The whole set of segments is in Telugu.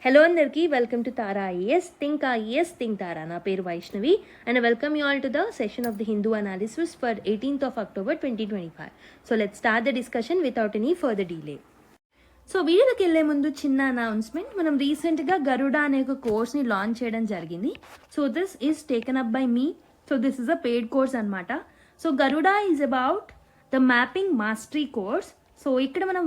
హలో అందరికీ, welcome to Tara IAS think IAS think Tara. నా పేరు Vaishnavi and welcome you all to the session of the Hindu analysis for 18th of October 2025. So let's start the discussion without any further delay. So వీడియోకి వెళ్ళే ముందు చిన్న అనౌన్స్మెంట్. మనం రీసెంట్గా గరుడా అనే ఒక కోర్స్ని లాంచ్ చేయడం జరిగింది. So this is taken up by me. So this is a paid course అనమాట. So Garuda is about the mapping mastery course. So ఇక్కడ మనం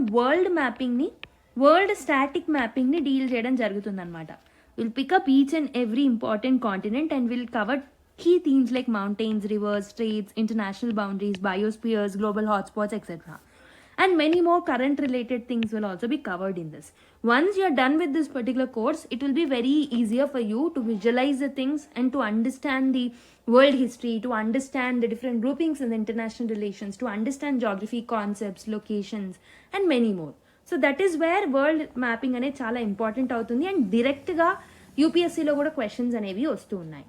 వరల్డ్ స్టాటిక్ మ్యాపింగ్ని డీల్ చేయడం జరుగుతుందన్నమాట. Will pick up each and every important continent and will cover key themes like mountains, rivers, straits, international boundaries, biospheres, global hotspots, etc. And many more current related things will also be covered in this. Once you are done with this particular course, it will be very easier for you to visualize the things and to understand the world history, to understand the different groupings in the international relations, to understand geography concepts, locations, and many more. So that is where world mapping అనేది చాలా ఇంపార్టెంట్ అవుతుంది అండ్ డైరెక్ట్గా యూపీఎస్సీలో కూడా క్వశ్చన్స్ అనేవి వస్తూ ఉన్నాయి.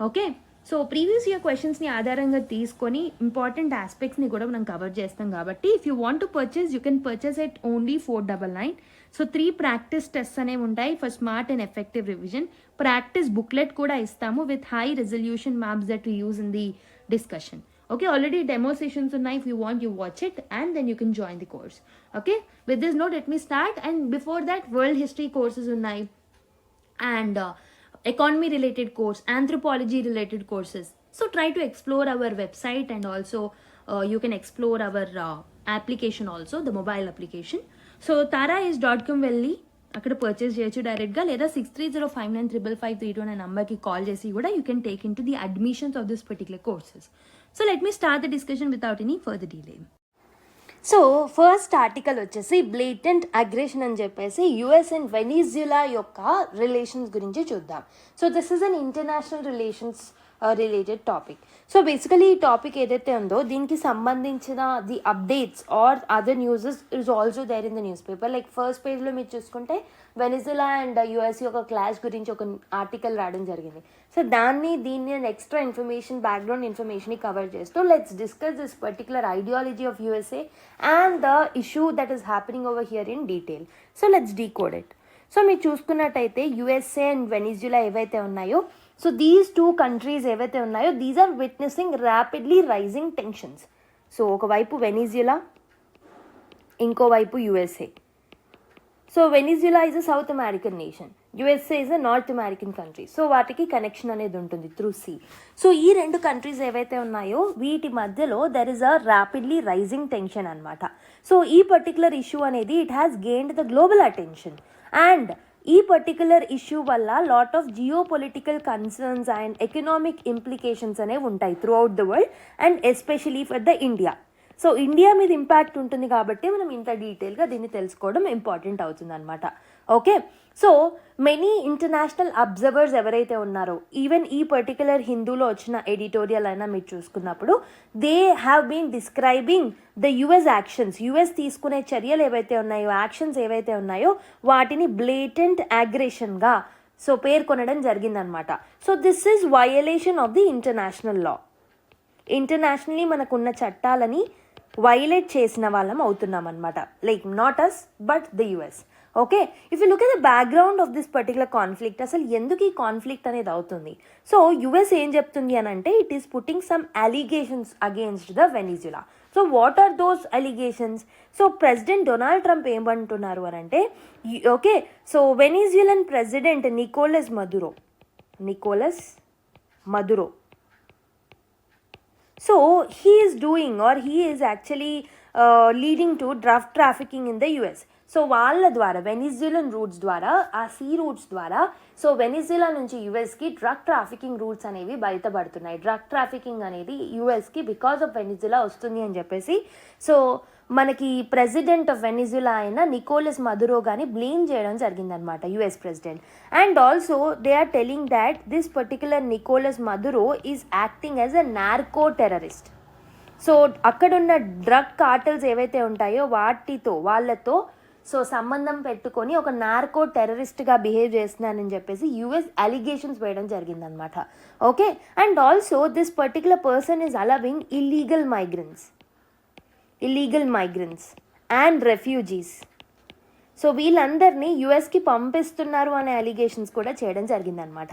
ఓకే, సో ప్రీవియస్ ఇయర్ క్వశ్చన్స్ని ఆధారంగా తీసుకొని ఇంపార్టెంట్ ఆస్పెక్ట్స్ని కూడా మనం కవర్ చేస్తాం కాబట్టి if you want to purchase you can purchase at only 499. So 3 practice tests అనేవి ఉంటాయి for smart and effective revision. Practice booklet కూడా ఇస్తాము with high resolution maps that you use in the discussion. Okay, already demo sessions ఉన్నాయి. If you want, you watch it and then you can join the course. Okay, with this note, let me start. And before that, world history courses ఉన్నాయి and economy related course, anthropology related courses. So try to explore our website and also you can explore our application also, the mobile application. So tarais.com వెళ్ళి అక్కడ పర్చేస్ చేయొచ్చు డైరెక్ట్గా, లేదా 63059553 అనే నెంబర్కి కాల్ చేసి కూడా you can take in to the admissions of this particular courses. So let me start the discussion without any further delay. So first article వచ్చేసి బ్లేటెంట్ అగ్రెషన్ అని చెప్పేసి యుఎస్ అండ్ వెనిజులా యొక్క రిలేషన్స్ గురించి చూద్దాం. So this is an international relations related topic. So basically ఈ టాపిక్ ఏదైతే ఉందో దీనికి సంబంధించిన the updates or other newses is also there in the news paper. Like first పేజ్లో మీరు చూసుకుంటే వెనిజులా అండ్ యుఎస్ యొక్క క్లాష్ గురించి ఒక ఆర్టికల్ రావడం జరిగింది. సో దీన్ని extra information, background information cover చేస్తూ let's discuss this particular ideology of USA and the issue that is happening over here in detail. So let's decode it. So మీరు చూసుకున్నట్టయితే యుఎస్ఏ అండ్ వెనిజులా ఏవైతే ఉన్నాయో, సో దీస్ 2 కంట్రీస్ ఏవైతే ఉన్నాయో these are witnessing rapidly rising tensions. So ఒకవైపు వెనిజులా, ఇంకోవైపు USA. So Venezuela is a South American nation, USA is a North American country. So వాటికి కనెక్షన్ అనేది ఉంటుంది త్రూ సీ. సో ఈ 2 కంట్రీస్ ఏవైతే ఉన్నాయో వీటి మధ్యలో there is a rapidly rising tension అనమాట. సో ఈ పర్టికులర్ ఇష్యూ అనేది it has gained the global attention and ఈ పర్టికులర్ ఇష్యూ వల్ల lot of geopolitical concerns and economic implications అనేవి ఉంటాయి throughout the world and especially for the India. So India మీద ఇంపాక్ట్ ఉంటుంది కాబట్టి మనం ఇంత డీటెయిల్గా దీన్ని తెలుసుకోవడం ఇంపార్టెంట్ అవుతుంది అనమాట. Okay, so many international observers ఎవరైతే ఉన్నారో, ఈవెన్ ఈ పర్టికులర్ హిందూలో వచ్చిన ఎడిటోరియల్ అయినా మీరు చూసుకున్నప్పుడు they have been describing the US actions. US తీసుకునే చర్యలు ఏవైతే ఉన్నాయో, యాక్షన్స్ ఏవైతే ఉన్నాయో వాటిని బ్లేటెంట్ అగ్రెషన్గా సో పేర్కొనడం జరిగిందనమాట. So this is violation of the international law. Internationally మనకున్న చట్టాలని వైలేట్ చేసిన వాళ్ళం అవుతున్నాం అనమాట. Like not us but the US. Okay, if you look at the background of this particular conflict, అసలు ఎందుకు ఈ కాన్ఫ్లిక్ట్ అనేది అవుతుంది? సో యుఎస్ ఏం చెప్తుంది అని అంటే it is putting some allegations against the Venezuela. So what are those allegations? So president Donald Trump ఏమంటున్నారు అని అంటే, okay, so Venezuelan president Nicolas Maduro so he is doing or he is actually leading to drug trafficking in the US. So వాళ్ళ ద్వారా వెనిజులన్ రూట్స్ ద్వారా, ఆ సీ రూట్స్ ద్వారా సో వెనిజులా నుంచి యుఎస్కి డ్రగ్ ట్రాఫికింగ్ రూట్స్ అనేవి బయటపడుతున్నాయి. డ్రగ్ ట్రాఫికింగ్ అనేది యుఎస్కి బికాస్ ఆఫ్ వెనిజులా వస్తుంది అని చెప్పేసి సో మనకి ప్రెసిడెంట్ ఆఫ్ వెనిజులా అయిన నికోలస్ మదురో గాని బ్లేమ్ చేయడం జరిగిందనమాట US president. And also they are telling that this particular Nicolas Maduro is acting as a narco terrorist. So అక్కడున్న డ్రగ్ కార్టల్స్ ఏవైతే ఉంటాయో వాళ్ళతో సో సంబంధం పెట్టుకొని ఒక నార్కో టెర్రరిస్ట్గా బిహేవ్ చేస్తున్నానని చెప్పేసి యుఎస్ అలిగేషన్స్ వేయడం జరిగిందనమాట. Okay, and also this particular person is allowing illegal migrants and refugees. So వీళ్ళందరినీ యుఎస్కి పంపిస్తున్నారు అనే అలిగేషన్స్ కూడా చేయడం జరిగిందనమాట.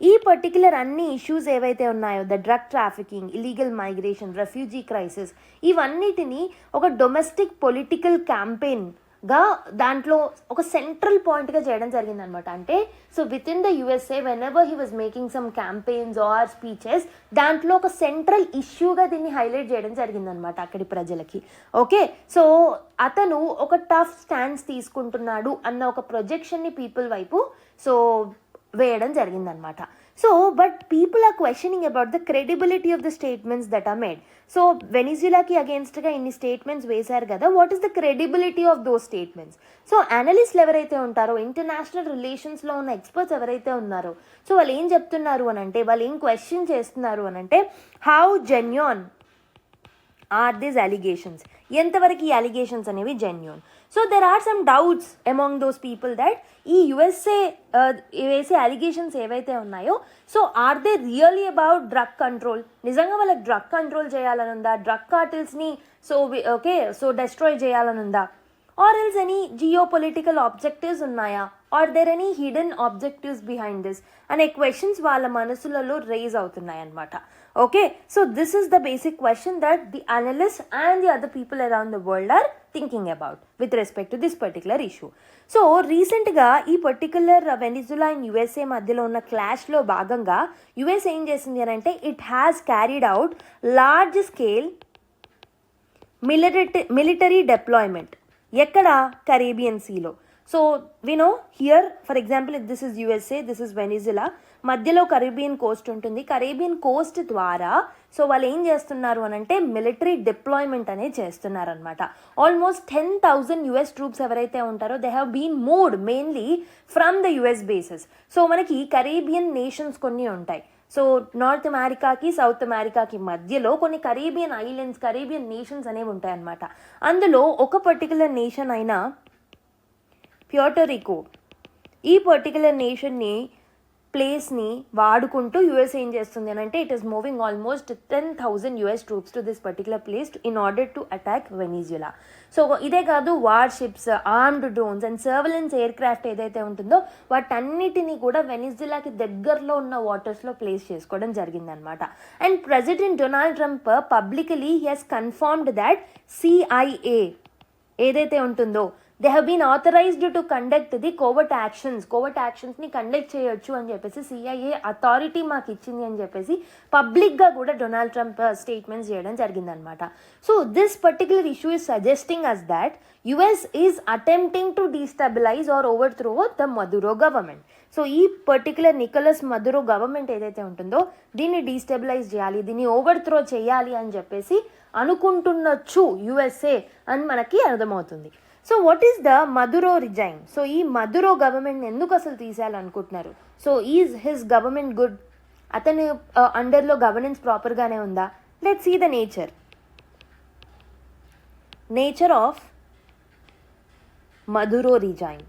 ఈ పర్టికులర్ అన్ని ఇష్యూస్ ఏవైతే ఉన్నాయో, the drug trafficking, illegal migration, refugee crisis, ఇవన్నిటిని ఒక డొమెస్టిక్ పొలిటికల్ క్యాంపెయిన్గా దాంట్లో ఒక సెంట్రల్ పాయింట్గా చేయడం జరిగిందనమాట. అంటే so within the USA whenever he was making some campaigns or speeches, దాంట్లో ఒక సెంట్రల్ ఇష్యూగా దీన్ని హైలైట్ చేయడం జరిగిందనమాట అక్కడి ప్రజలకి. ఓకే, సో అతను ఒక టఫ్ స్టాండ్స్ తీసుకుంటున్నాడు అన్న ఒక ప్రొజెక్షన్ని పీపుల్ వైపు సో వేయడం జరిగిందనమాట. So but people are questioning about the credibility of the statements that are made. So వెనిజులాకి అగేన్స్ట్గా ఇన్ని స్టేట్మెంట్స్ వేశారు కదా, what is the credibility of those statements? So అనలిస్ట్లు ఎవరైతే ఉంటారో, ఇంటర్నేషనల్ రిలేషన్స్లో ఉన్న ఎక్స్పర్ట్స్ ఎవరైతే ఉన్నారో, సో వాళ్ళు ఏం చెప్తున్నారు అని అంటే, వాళ్ళు ఏం క్వశ్చన్ చేస్తున్నారు అని అంటే, how genuine are these allegations, ఎంతవరకు ఈ అలిగేషన్స్ అనేవి genuine. So there are some doubts among those people that ఈ యుఎస్ఏ వేసే అలిగేషన్స్ ఏవైతే ఉన్నాయో, so are they really about drug control? నిజంగా వాళ్ళకి డ్రగ్ కంట్రోల్ చేయాలని ఉందా? డ్రగ్ కార్టిల్స్ని సో ఓకే సో డెస్ట్రాయ్ చేయాలని ఉందా? Or else any geo political objectives ఉన్నాయా? Or there any hidden objectives behind this అనే క్వశ్చన్స్ వాళ్ళ మనసులలో రేజ్ అవుతున్నాయి అన్నమాట. Okay, so this is the basic question that the analysts and the other people around the world are thinking about with respect to this particular issue. So recentగా ఈ పర్టికులర్ వెనిజులా అండ్ యుఎస్ఏ మధ్యలో ఉన్న క్లాష్లో భాగంగా యుఎస్ ఏం చేసింది అని అంటే, it has carried out large scale military deployment. ఎక్కడ? కరేబియన్ సీలో. So we know here for example if this is USA, this is Venezuela, మధ్యలో కరేబియన్ కోస్ట్ ఉంటుంది. కరేబియన్ కోస్ట్ ద్వారా సో వాళ్ళు ఏం చేస్తున్నారు అని అంటే మిలిటరీ డిప్లాయ్మెంట్ అనేది చేస్తున్నారనమాట. ఆల్మోస్ట్ 10,000 యుఎస్ ట్రూప్స్ ఎవరైతే ఉంటారో they have been moved mainly from the US bases. So మనకి కరేబియన్ నేషన్స్ కొన్ని ఉంటాయి. సో నార్త్ అమెరికాకి సౌత్ అమెరికాకి మధ్యలో కొన్ని కరేబియన్ ఐలాండ్స్, కరేబియన్ నేషన్స్ అనేవి ఉంటాయి అన్నమాట. అందులో ఒక పర్టికులర్ నేషన్ అయిన ప్యూర్టోరికో, ఈ పర్టికులర్ నేషన్ని ప్లేస్ని వాడుకుంటూ యుఎస్ ఏం చేస్తుంది అని అంటే, it is moving almost 10,000 US troops to this particular place in order to attack Venezuela. So ఇదే కాదు, war ships, armed drones and surveillance air craft ఏదైతే ఉంటుందో వాటన్నిటినీ కూడా వెనిజులాకి దగ్గరలో ఉన్న వాటర్స్లో ప్లేస్ చేసుకోవడం జరిగిందనమాట. And president Donald Trump publicly he has confirmed that CIA ఏదైతే ఉంటుందో they have been authorized to conduct the covert యాక్షన్స్ని కండక్ట్ చేయొచ్చు అని చెప్పేసి CIA అథారిటీ మాకు ఇచ్చింది అని చెప్పేసి పబ్లిక్గా కూడా డొనాల్డ్ ట్రంప్ స్టేట్మెంట్స్ చేయడం జరిగిందనమాట. So this particular issue is suggesting us that US is attempting to destabilize or overthrow the Maduro government. So ఈ పర్టికులర్ నికోలస్ మదురో గవర్నమెంట్ ఏదైతే ఉంటుందో దీన్ని డీస్టెబిలైజ్ చేయాలి, దీన్ని ఓవర్ త్రో చేయాలి అని చెప్పేసి అనుకుంటున్నచ్చు USA అని మనకి అర్థమవుతుంది. So what is the Maduro regime? So ఈ మదురో గవర్నమెంట్ ఎందుకు అసలు తీసేయాలనుకుంటున్నారు? So is his government good? అతని అండర్లో గవర్నెన్స్ ప్రాపర్గానే ఉందా? Let's see the nature of Maduro regime.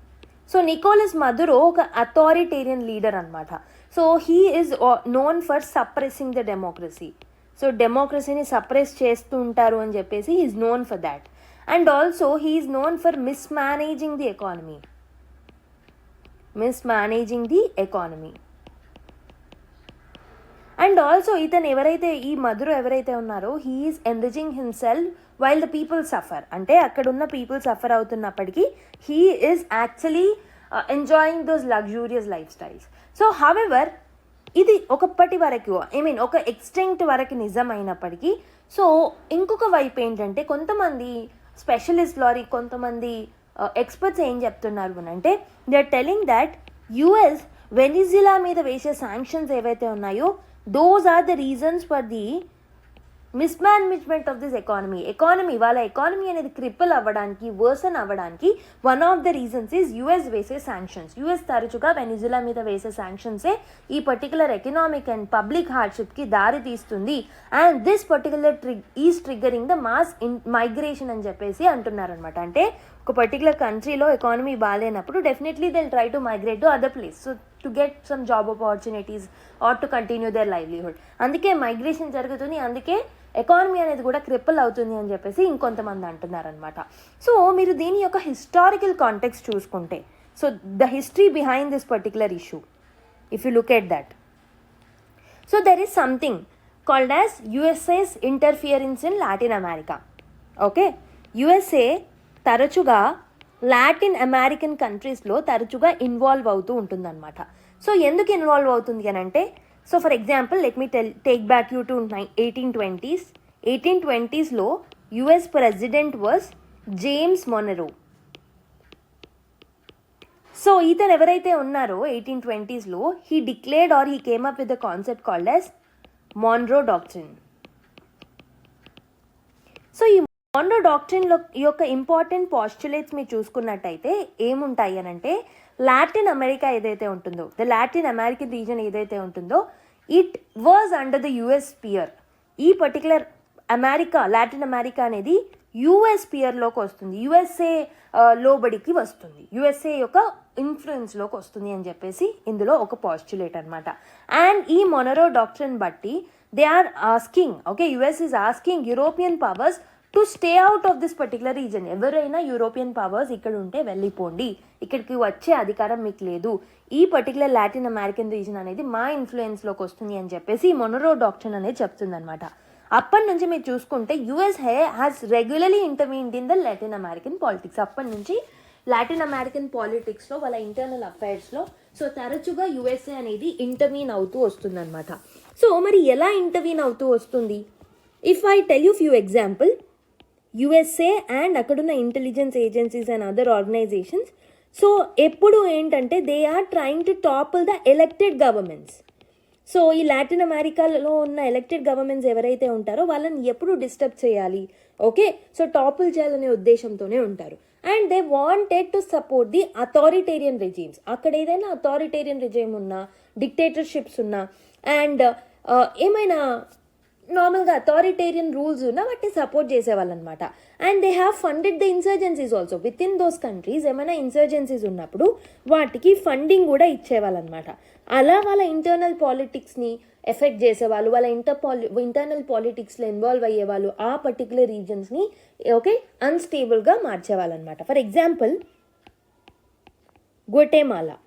So Nicolas Maduro ఒక అథారిటేరియన్ లీడర్ అనమాట. So he is known for suppressing the democracy. సో డెమోక్రసీని సప్రెస్ చేస్తూ ఉంటారు అని చెప్పేసి he is known for that. And also he is known for mismanaging the economy. And also ఇతను ఎవరైతే ఈ మదురో ఎవరైతే ఉన్నారో he is enriching himself while the people suffer. అంటే అక్కడున్న people సఫర్ అవుతున్నప్పటికీ he is actually enjoying those luxurious lifestyles. So however ఇది ఒకప్పటి వరకు ఒక ఎక్స్టెంట్ వరకు నిజమైనప్పటికీ సో ఇంకొక వైపు ఏంటంటే కొంతమంది స్పెషలిస్ట్లో కొంతమంది ఎక్స్పర్ట్స్ ఏం చెప్తున్నారు అని అంటే, they are telling that US Venezuela మీద వేసే శాంక్షన్స్ ఏవైతే ఉన్నాయో those are the reasons for the mismanagement of this economy వాళ్ళ ఎకానమీ అనేది క్రిపుల్ అవ్వడానికి, వర్సన్ అవ్వడానికి one of the reasons is US వేసే శాంక్షన్స్. యుఎస్ తరచుగా వెనిజులా మీద వేసే శాంక్షన్సే ఈ పర్టికులర్ ఎకనామిక్ అండ్ పబ్లిక్ హార్డ్షిప్కి దారి తీస్తుంది. And this particular is triggering the mass migration అని చెప్పేసి అంటున్నారనమాట. అంటే ఒక పర్టికులర్ కంట్రీలో ఎకానమీ బాగాలేనప్పుడు definitely they try to migrate to other place so to get some job opportunities or to continue their livelihood. అందుకే మైగ్రేషన్ జరుగుతుంది, అందుకే ఎకానమీ అనేది కూడా క్రిపుల్ అవుతుంది అని చెప్పేసి ఇంకొంతమంది అంటున్నారనమాట. సో మీరు దీని యొక్క హిస్టారికల్ కాంటెక్స్ట్ చూసుకుంటే, so the history behind this particular issue, if you look at that, so there is something called as USA's interference in Latin America. Okay, USA తరచుగా లాటిన్ అమెరికన్ కంట్రీస్లో తరచుగా ఇన్వాల్వ్ అవుతూ ఉంటుందన్నమాట. సో ఎందుకు ఇన్వాల్వ్ అవుతుంది అని అంటే, so for example let me take back you to 1820s. 1820sలో US president was James Monroe. So ఇతను ఎవరైతే ఉన్నారో 1820sలో he declared or he came up with the concept called as Monroe doctrine. So ఈ మాన్రో డాక్ట్రిన్లో యొక్క ఇంపార్టెంట్ పాస్టులేట్స్ మీరు చూసుకున్నట్టయితే ఏముంటాయి అని అంటే, లాటిన్ అమెరికా ఏదైతే ఉంటుందో, ద లాటిన్ అమెరికన్ రీజన్ ఏదైతే ఉంటుందో, it was under the US sphere. ఈ పర్టికులర్ అమెరికా, లాటిన్ అమెరికా అనేది యుఎస్ స్పియర్లోకి వస్తుంది, యుఎస్ఏ లోబడికి వస్తుంది, యుఎస్ఏ యొక్క ఇన్ఫ్లుయెన్స్లోకి వస్తుంది అని చెప్పేసి ఇందులో ఒక పాస్టులేట్ అనమాట. అండ్ ఈ మొనరో డాక్ట్రిన్ బట్టి they are asking, okay, US is asking European powers to stay out of this particular region. ఎవరైనా యూరోపియన్ పవర్స్ ఇక్కడ ఉంటే వెళ్ళిపోండి, ఇక్కడికి వచ్చే అధికారం మీకు లేదు, ఈ పర్టికులర్ లాటిన్ అమెరికన్ రీజన్ అనేది మా ఇన్ఫ్లుయెన్స్లోకి వస్తుంది అని చెప్పేసి ఈ మొనరో డాక్ట్రిన్ అనేది చెప్తుంది అనమాట. అప్పటి నుంచి మీరు చూసుకుంటే US has regularly intervened in the Latin American politics. అప్పటి నుంచి లాటిన్ అమెరికన్ పాలిటిక్స్లో, వాళ్ళ ఇంటర్నల్ అఫైర్స్లో సో తరచుగా యుఎస్ఏ అనేది ఇంటర్వీన్ అవుతూ వస్తుంది అనమాట. సో మరి ఎలా ఇంటర్వీన్ అవుతూ వస్తుంది? If I tell you few example, USA and అక్కడున్న intelligence agencies and other organizations, so ఎప్పుడు ఏంటంటే they are trying to topple the elected governments. So ఈ లాటిన్ అమెరికాలో ఉన్న ఎలక్టెడ్ గవర్నమెంట్స్ ఎవరైతే ఉంటారో వాళ్ళని ఎప్పుడు డిస్టర్బ్ చేయాలి, ఓకే, సో టాపుల్ చేయాలనే ఉద్దేశంతోనే ఉంటారు. And they wanted to support the authoritarian regimes. అక్కడ ఏదైనా అథారిటేరియన్ రెజీమ్ ఉన్నా, డిక్టేటర్షిప్స్ ఉన్నా, అండ్ ఏమైనా నార్మల్గా అథారిటేరియన్ రూల్స్ ఉన్నా వాటిని సపోర్ట్ చేసేవాళ్ళు అనమాట. And they have funded the insurgencies also within those countries. ఏమైనా ఇన్సర్జెన్సీస్ ఉన్నప్పుడు వాటికి ఫండింగ్ కూడా ఇచ్చేవాళ్ళు అనమాట. అలా వాళ్ళ ఇంటర్నల్ పాలిటిక్స్ని ఎఫెక్ట్ చేసేవాళ్ళు, వాళ్ళ ఇంటర్నల్ పాలిటిక్స్లో ఇన్వాల్వ్ అయ్యేవాళ్ళు, ఆ పర్టికులర్ రీజన్స్ని ఓకే అన్స్టేబుల్గా మార్చేవాళ్ళు అనమాట. For example Guatemala.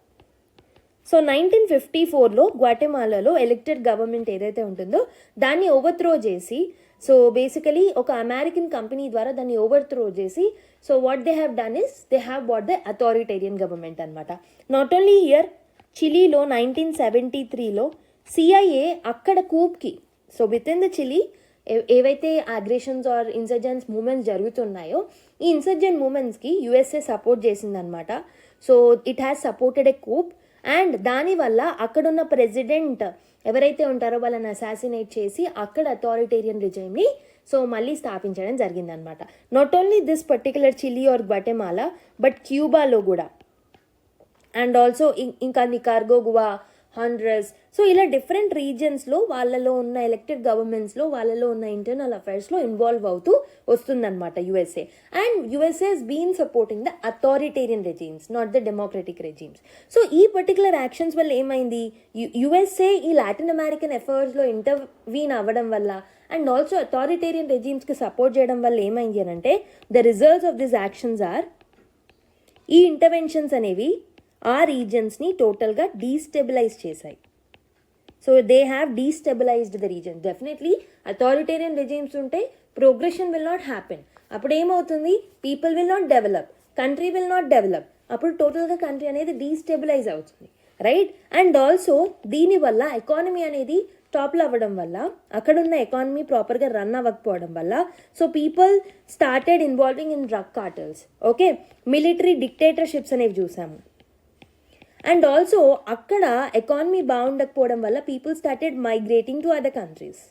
సో 1954లో గ్వాటెమాలాలో ఎలక్టెడ్ గవర్నమెంట్ ఏదైతే ఉంటుందో దాన్ని ఓవర్త్రో చేసి, సో బేసికలీ ఒక అమెరికన్ కంపెనీ ద్వారా దాన్ని ఓవర్త్రో చేసి, so what they have done is they have bought the authoritarian government అనమాట. నాట్ ఓన్లీ హియర్, చిలీలో 1973లో సిఐఏ అక్కడ కూప్కి, so within the Chile ఏవైతే అగ్రెషన్స్ ఆర్ ఇన్సర్జెన్స్ మూమెంట్స్ జరుగుతున్నాయో ఈ ఇన్సర్జెంట్ మూమెంట్స్కి యుఎస్ఏ సపోర్ట్ చేసిందనమాట. So it has supported a Koop. And దానివల్ల అక్కడున్న ప్రెసిడెంట్ ఎవరైతే ఉంటారో వాళ్ళని అసాసినేట్ చేసి అక్కడ అథారిటేరియన్ రిజైమ్ని సో మళ్ళీ స్థాపించడం జరిగిందనమాట. Not only this particular Chile or Guatemala but క్యూబాలో కూడా, అండ్ ఆల్సో ఇంకా నికార్గోగువా, హాండ్రస్, సో ఇలా డిఫరెంట్ రీజన్స్లో వాళ్ళలో ఉన్న ఎలక్టెడ్ గవర్నమెంట్స్లో వాళ్ళలో ఉన్న ఇంటర్నల్ అఫైర్స్లో ఇన్వాల్వ్ అవుతూ వస్తుందన్నమాట USA. And USA has been supporting the authoritarian regimes, not the democratic regimes. So ఈ పర్టికులర్ యాక్షన్స్ వల్ల ఏమైంది, యుఎస్ఏ ఈ లాటిన్ అమెరికన్ అఫైర్స్లో ఇంటర్వీన్ అవ్వడం వల్ల అండ్ ఆల్సో అథారిటేరియన్ రెజీమ్స్కి సపోర్ట్ చేయడం వల్ల ఏమైంది అని అంటే, the results of this actions are, ఈ ఇంటర్వెన్షన్స్ అనేవి ఆ రీజన్స్ని టోటల్గా డీస్టెబిలైజ్ చేశాయి. So they have destabilized the region. Definitely authoritarian regimes ఉంటే ప్రోగ్రెషన్ విల్ నాట్ హ్యాపెన్. అప్పుడు ఏమవుతుంది, people will not develop, country will not develop, అప్పుడు టోటల్గా కంట్రీ అనేది డీస్టెబిలైజ్ అవుతుంది, రైట్. అండ్ ఆల్సో దీనివల్ల ఎకానమీ అనేది టాప్లో అవ్వడం వల్ల, అక్కడున్న ఎకానమీ ప్రాపర్గా రన్ అవ్వకపోవడం వల్ల, so people started involving in drug cartels, okay, military dictatorships అనేవి చూసాము. అండ్ ఆల్సో అక్కడ ఎకానమీ బాగుండకపోవడం వల్ల people started migrating to other countries.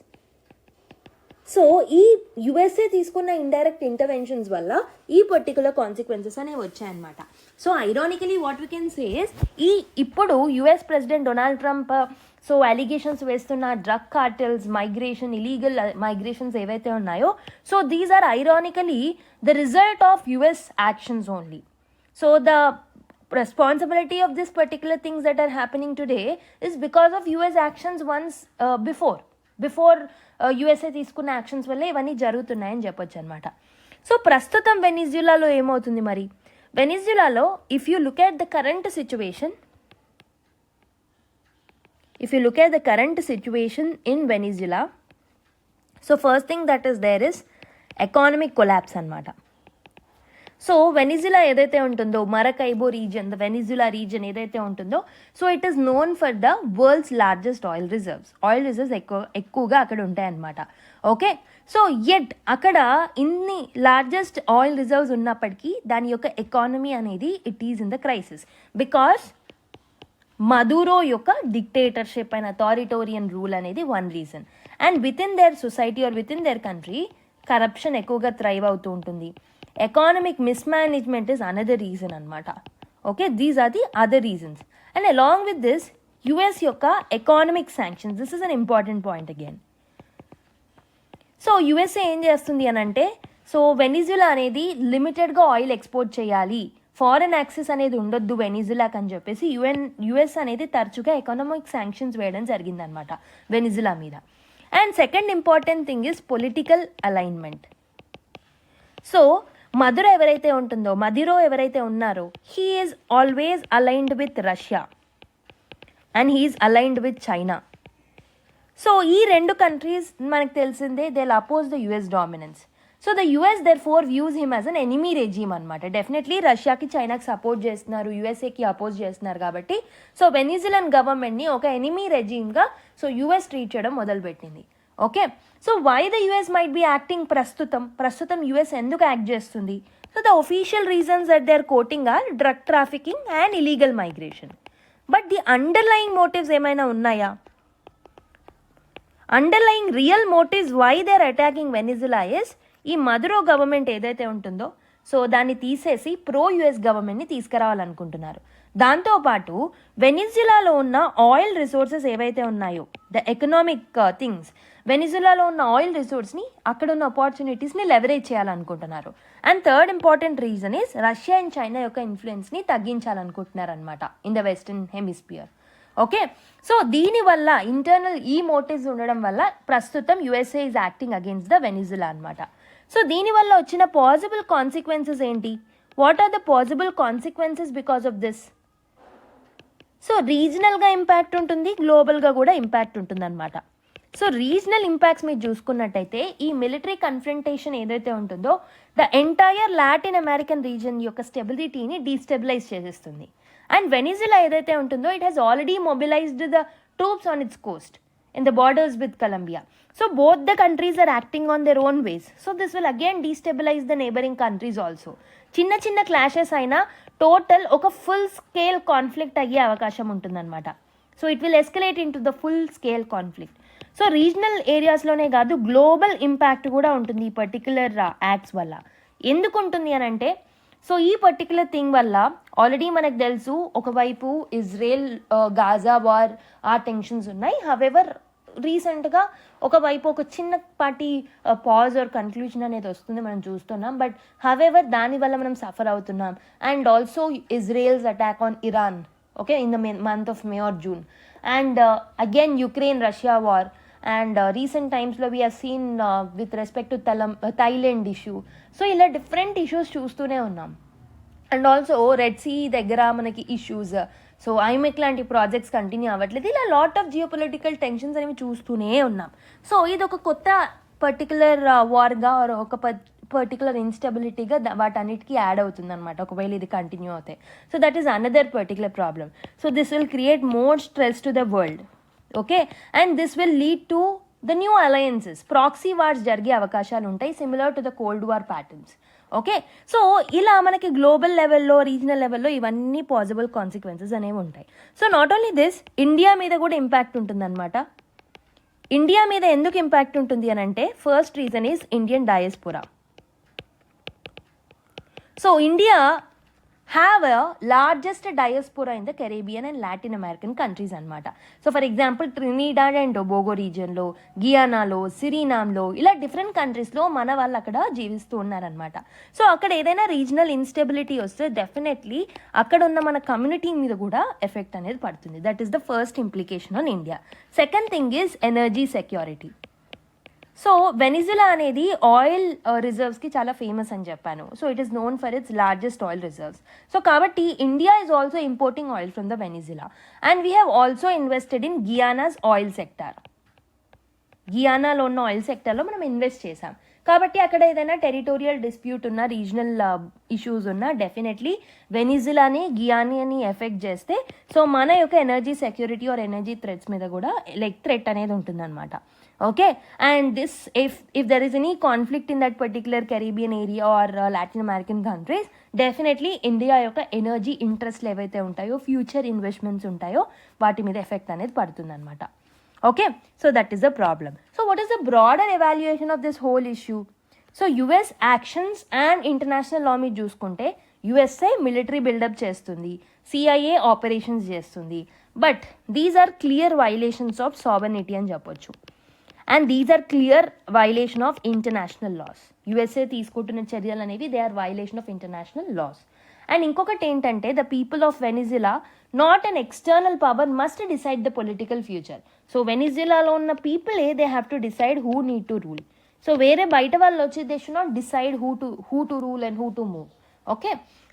So ఈ యుఎస్ఏ తీసుకున్న ఇండైరెక్ట్ ఇంటర్వెన్షన్స్ వల్ల ఈ పర్టికులర్ కాన్సిక్వెన్సెస్ అనేవి వచ్చాయన్నమాట. So ironically what we can say is, ఇప్పుడు US president Donald Trump so allegations వేస్తున్న drug cartels, migration, illegal migrations ఏవైతే ఉన్నాయో, so these are ironically the result of US actions only. So the responsibility of this particular things that are happening today is because of US actions once before USA తీసుకున్న యాక్షన్స్ వల్ల ఇవన్నీ జరుగుతున్నాయని చెప్పొచ్చు అనమాట. సో ప్రస్తుతం వెనిజులాలో ఏమవుతుంది మరి? వెనిజులాలో if you look at the current situation in Venezuela, so first thing that is there is economic collapse అనమాట. సో వెనిజులా ఏదైతే ఉంటుందో, Maracaibo region, the Venezuela region ఏదైతే ఉంటుందో, so it is known for the world's largest oil reserves ఎక్కువగా అక్కడ ఉంటాయన్నమాట. ఓకే, సో ఎట్ అక్కడ ఇన్ని లార్జెస్ట్ ఆయిల్ రిజర్వ్స్ ఉన్నప్పటికీ దాని యొక్క ఎకానమీ అనేది it is in the crisis because Maduro యొక్క డిక్టేటర్షిప్ అండ్ అథారిటోరియన్ రూల్ అనేది one reason. And within their society or within their country corruption ఎక్కువగా థ్రైవ్ అవుతూ ఉంటుంది. Economic mismanagement is another reason అనమాట. Okay, these are the other reasons. And along with this US యొక్క economic sanctions, this is an important point again. So USA ఏం చేస్తుంది అని అంటే, సో వెనిజులా అనేది లిమిటెడ్గా ఆయిల్ ఎక్స్పోర్ట్ చేయాలి, ఫారెన్ యాక్సెస్ అనేది ఉండొద్దు వెనిజులాకి అని చెప్పేసి యుఎస్ అనేది తరచుగా ఎకనామిక్ శాంక్షన్స్ వేయడం జరిగిందనమాట వెనిజులా మీద. And second important thing is political alignment. So Maduro ఎవరైతే ఉన్నారో, he is always aligned with Russia and he is aligned with China. So ఈ రెండు కంట్రీస్ మనకు తెలిసిందే, they will oppose the US dominance. So the US there four views him as an enemy regime అనమాట. డెఫినెట్లీ రష్యాకి, చైనాకి సపోర్ట్ చేస్తున్నారు, యుఎస్ఏకి అపోజ్ చేస్తున్నారు కాబట్టి సో వెనిజులన్ గవర్నమెంట్ని ఒక ఎనిమీ రెజీమ్గా సో యుఎస్ ట్రీట్ చేయడం మొదలుపెట్టింది. Okay, so why the US might be acting ప్రస్తుతం యుఎస్ ఎందుకు యాక్ట్ చేస్తుంది? So the official reasons that they are quoting are drug trafficking and illegal migration. But the underlying motives ఏమైనా ఉన్నాయా? Underlying real motives why they are attacking Venezuela is, ఈ మదురో గవర్నమెంట్ ఏదైతే ఉంటుందో సో దాన్ని తీసేసి ప్రో యుఎస్ గవర్నమెంట్ని తీసుకురావాలనుకుంటున్నారు. దాంతోపాటు వెనిజులాలో ఉన్న ఆయిల్ రిసోర్సెస్ ఏవైతే ఉన్నాయో, ద ఎకనామిక్ థింగ్స్, వెనిజులాలో ఉన్న ఆయిల్ రిసోర్స్ని, అక్కడ ఉన్న ఆపర్చునిటీస్ని లెవరేజ్ చేయాలనుకుంటున్నారు. And third important reason is Russia and China యొక్క ఇన్ఫ్లుయెన్స్ని తగ్గించాలనుకుంటున్నారు అనమాట in the western hemisphere. Okay, so దీనివల్ల ఇంటర్నల్ ఈ మోటివ్స్ ఉండడం వల్ల ప్రస్తుతం USA is acting against the Venezuela అనమాట. సో దీనివల్ల వచ్చిన పాసిబుల్ కాన్సిక్వెన్సెస్ ఏంటి? What are the possible consequences because of this? So రీజనల్గా ఇంపాక్ట్ ఉంటుంది, గ్లోబల్గా కూడా ఇంపాక్ట్ ఉంటుంది అనమాట. సో రీజనల్ ఇంపాక్ట్స్ మీరు చూసుకున్నట్టయితే ఈ మిలిటరీ కన్ఫ్రంటేషన్ ఏదైతే ఉంటుందో the entire Latin American reason యొక్క స్టెబిలిటీని డీస్టెబిలైజ్ చేసేస్తుంది. అండ్ వెనిజులా ఏదైతే ఉంటుందో it has already mobilised the troops on it's Coast in the borders with Colombia. So both the countries are acting on their own ways. So this will again destabilize the neighboring countries also. చిన్న క్లాషెస్ అయినా టోటల్ ఒక ఫుల్ స్కేల్ కాన్ఫ్లిక్ట్ అయ్యే అవకాశం ఉంటుందన్నమాట. So it will escalate into the full scale conflict. So regional ఏరియాస్లోనే కాదు గ్లోబల్ ఇంపాక్ట్ కూడా ఉంటుంది ఈ పర్టికులర్ యాక్ట్స్ వల్ల. ఎందుకు ఉంటుంది అని అంటే, సో ఈ పర్టికులర్ థింగ్ వల్ల ఆల్రెడీ మనకు తెలుసు, ఒకవైపు ఇజ్రాయెల్ గాజా వార్ ఆ టెన్షన్స్ ఉన్నాయి. హవెవర్ రీసెంట్గా ఒకవైపు ఒక చిన్నపాటి పాజ్ ఆర్ కన్క్లూజన్ అనేది వస్తుంది, మనం చూస్తున్నాం. బట్ హవెవర్ దానివల్ల మనం సఫర్ అవుతున్నాం. And also Israel's attack on Iran, okay, in the month of May or June. And again Ukraine Russia war. And recent టైమ్స్లో we have seen with respect to Thailand issue. So ఇలా డిఫరెంట్ ఇష్యూస్ చూస్తూనే ఉన్నాం. అండ్ ఆల్సో రెడ్ సీ దగ్గర మనకి ఇష్యూస్, సో ఐమెక్ లాంటి ప్రాజెక్ట్స్ కంటిన్యూ అవ్వట్లేదు. ఇలా లాట్ ఆఫ్ జియోపొలిటికల్ టెన్షన్స్ అనేవి చూస్తూనే ఉన్నాం. సో ఇది ఒక కొత్త పర్టికులర్ వార్గా ఒక పర్టికులర్ ఇన్స్టెబిలిటీగా వాటన్నిటికీ యాడ్ అవుతుంది అనమాట ఒకవేళ ఇది కంటిన్యూ అవుతాయి. So that is another particular problem. So this will create more stress to the world. Okay, and this will lead to the new alliances, proxy wars జరిగే అవకాశాలు ఉంటాయి, similar to the cold war patterns. Okay, so ఇలా మనకి గ్లోబల్ లెవెల్లో, రీజనల్ లెవెల్లో ఇవన్నీ పాసిబుల్ కాన్సిక్వెన్సెస్ అనేవి ఉంటాయి. So not only this, India మీద కూడా ఇంపాక్ట్ ఉంటుందన్నమాట. ఇండియా మీద ఎందుకు ఇంపాక్ట్ ఉంటుంది అని అంటే, first reason is Indian diaspora. So India have a largest diaspora in the Caribbean and Latin American countries అనమాట. So for example Trinidad and Tobago రీజియన్లో, గియానాలో, సిరీనామ్లో ఇలా డిఫరెంట్ కంట్రీస్లో మన వాళ్ళు అక్కడ జీవిస్తూ ఉన్నారనమాట. సో అక్కడ ఏదైనా రీజనల్ ఇన్స్టెబిలిటీ వస్తే డెఫినెట్లీ అక్కడ ఉన్న మన కమ్యూనిటీ మీద కూడా ఎఫెక్ట్ అనేది పడుతుంది. That is the first implication on India. Second thing is energy security. So Venezuela అనేది ఆయిల్ రిజర్వ్స్కి చాలా ఫేమస్ అని చెప్పాను. So it is known for its largest oil reserves. So కాబట్టి India is also importing oil from the Venezuela and we have also invested in Guyana's oil sector. గియానాలో ఉన్న ఆయిల్ సెక్టర్లో మనం ఇన్వెస్ట్ చేసాం కాబట్టి అక్కడ ఏదైనా టెరిటోరియల్ డిస్ప్యూట్ ఉన్న, రీజనల్ ఇష్యూస్ ఉన్న డెఫినెట్లీ వెనిజులాని, గియానాని ఎఫెక్ట్ చేస్తే సో మన యొక్క energy security or energy threats మీద కూడా లైక్ థ్రెట్ అనేది ఉంటుందన్నమాట. Okay, and this if there is any conflict in that particular Caribbean area or Latin American countries, definitely India యొక్క ఎనర్జీ ఇంట్రెస్ట్లు ఏవైతే ఉంటాయో, ఫ్యూచర్ ఇన్వెస్ట్మెంట్స్ ఉంటాయో వాటి మీద ఎఫెక్ట్ అనేది పడుతుందన్నమాట. Okay, so that is the problem. So what is the broader evaluation of this whole issue? So US actions and international law మీద చూసుకుంటే యుఎస్ఏ మిలిటరీ బిల్డప్ చేస్తుంది, సిఐఏ ఆపరేషన్స్ చేస్తుంది, but these are clear violations of sovereignty అని చెప్పొచ్చు. And these are clear violation of international laws. USA తీసుకుంటున్న చర్యలు అనేవి they are violation of international laws. And ఇంకొకటి ఏంటంటే the people of Venezuela not an external power must decide the political future. So వెనిజులాలో ఉన్న పీపులే they have to decide who need to rule. So వేరే బయట వాళ్ళు వచ్చి they should not decide who to rule and who to move. Okay,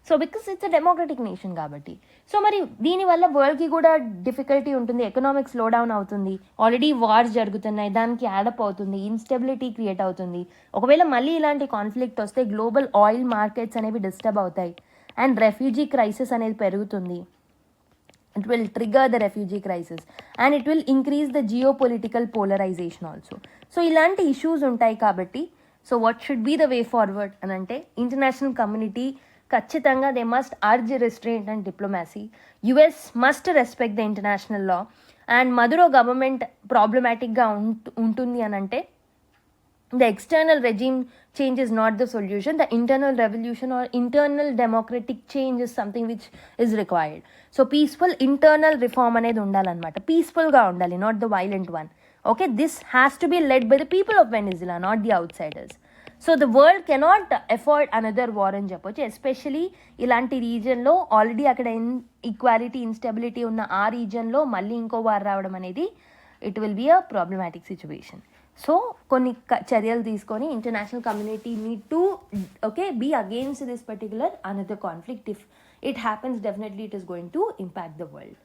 so because it's a democratic nation కాబట్టి. సో మరి దీనివల్ల వరల్డ్కి కూడా డిఫికల్టీ ఉంటుంది, ఎకనామిక్ స్లో డౌన్ అవుతుంది, ఆల్రెడీ వార్స్ జరుగుతున్నాయి, దానికి యాడప్ అవుతుంది, ఇన్స్టెబిలిటీ క్రియేట్ అవుతుంది. ఒకవేళ మళ్ళీ ఇలాంటి కాన్ఫ్లిక్ట్ వస్తే గ్లోబల్ ఆయిల్ మార్కెట్స్ అనేవి డిస్టర్బ్ అవుతాయి అండ్ రెఫ్యూజీ క్రైసిస్ అనేది పెరుగుతుంది. It will trigger the refugee crisis and it will increase the geopolitical polarization also. So ఇలాంటి ఇష్యూస్ ఉంటాయి కాబట్టి so what should be the way forward అని అంటే ఇంటర్నేషనల్ కమ్యూనిటీ ఖచ్చితంగా they must urge restraint and diplomacy. US must respect the international law and Maduro government ప్రాబ్లమాటిక్గా ఉంటుంది అని అంటే the external regime change is not the solution. The internal revolution or internal democratic change is something which is required. So peaceful internal reform అనేది ఉండాలన్నమాట. పీస్ఫుల్గా ఉండాలి, not the violent one. Okay, this has to be led by the people of Venezuela, not the outsiders. So the world cannot afford another war అని చెప్పొచ్చు. ఎస్పెషలీ ఇలాంటి రీజన్లో ఆల్రెడీ అక్కడ ఈక్వాలిటీ ఇన్స్టెబిలిటీ ఉన్న ఆ రీజన్లో మళ్ళీ ఇంకో వార్ రావడం అనేది it will be a problematic situation. So కొన్ని చర్యలు తీసుకొని international community need to be against this particular another conflict. If it happens definitely it is going to impact the world.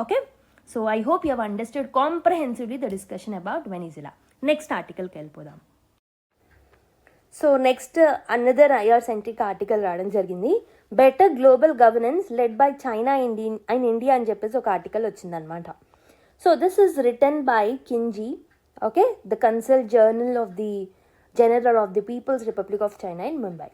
Okay, so I hope you have understood comprehensively the discussion about Venezuela. Next ఆర్టికల్కి వెళ్ళిపోదాం. So next another IR centric article రావడం జరిగింది. Better global governance led by China and India అని చెప్పేసి ఒక ఆర్టికల్ వచ్చిందనమాట. So this is written by కింజీ, okay, the Consult Journal of the General of the People's Republic of China in Mumbai.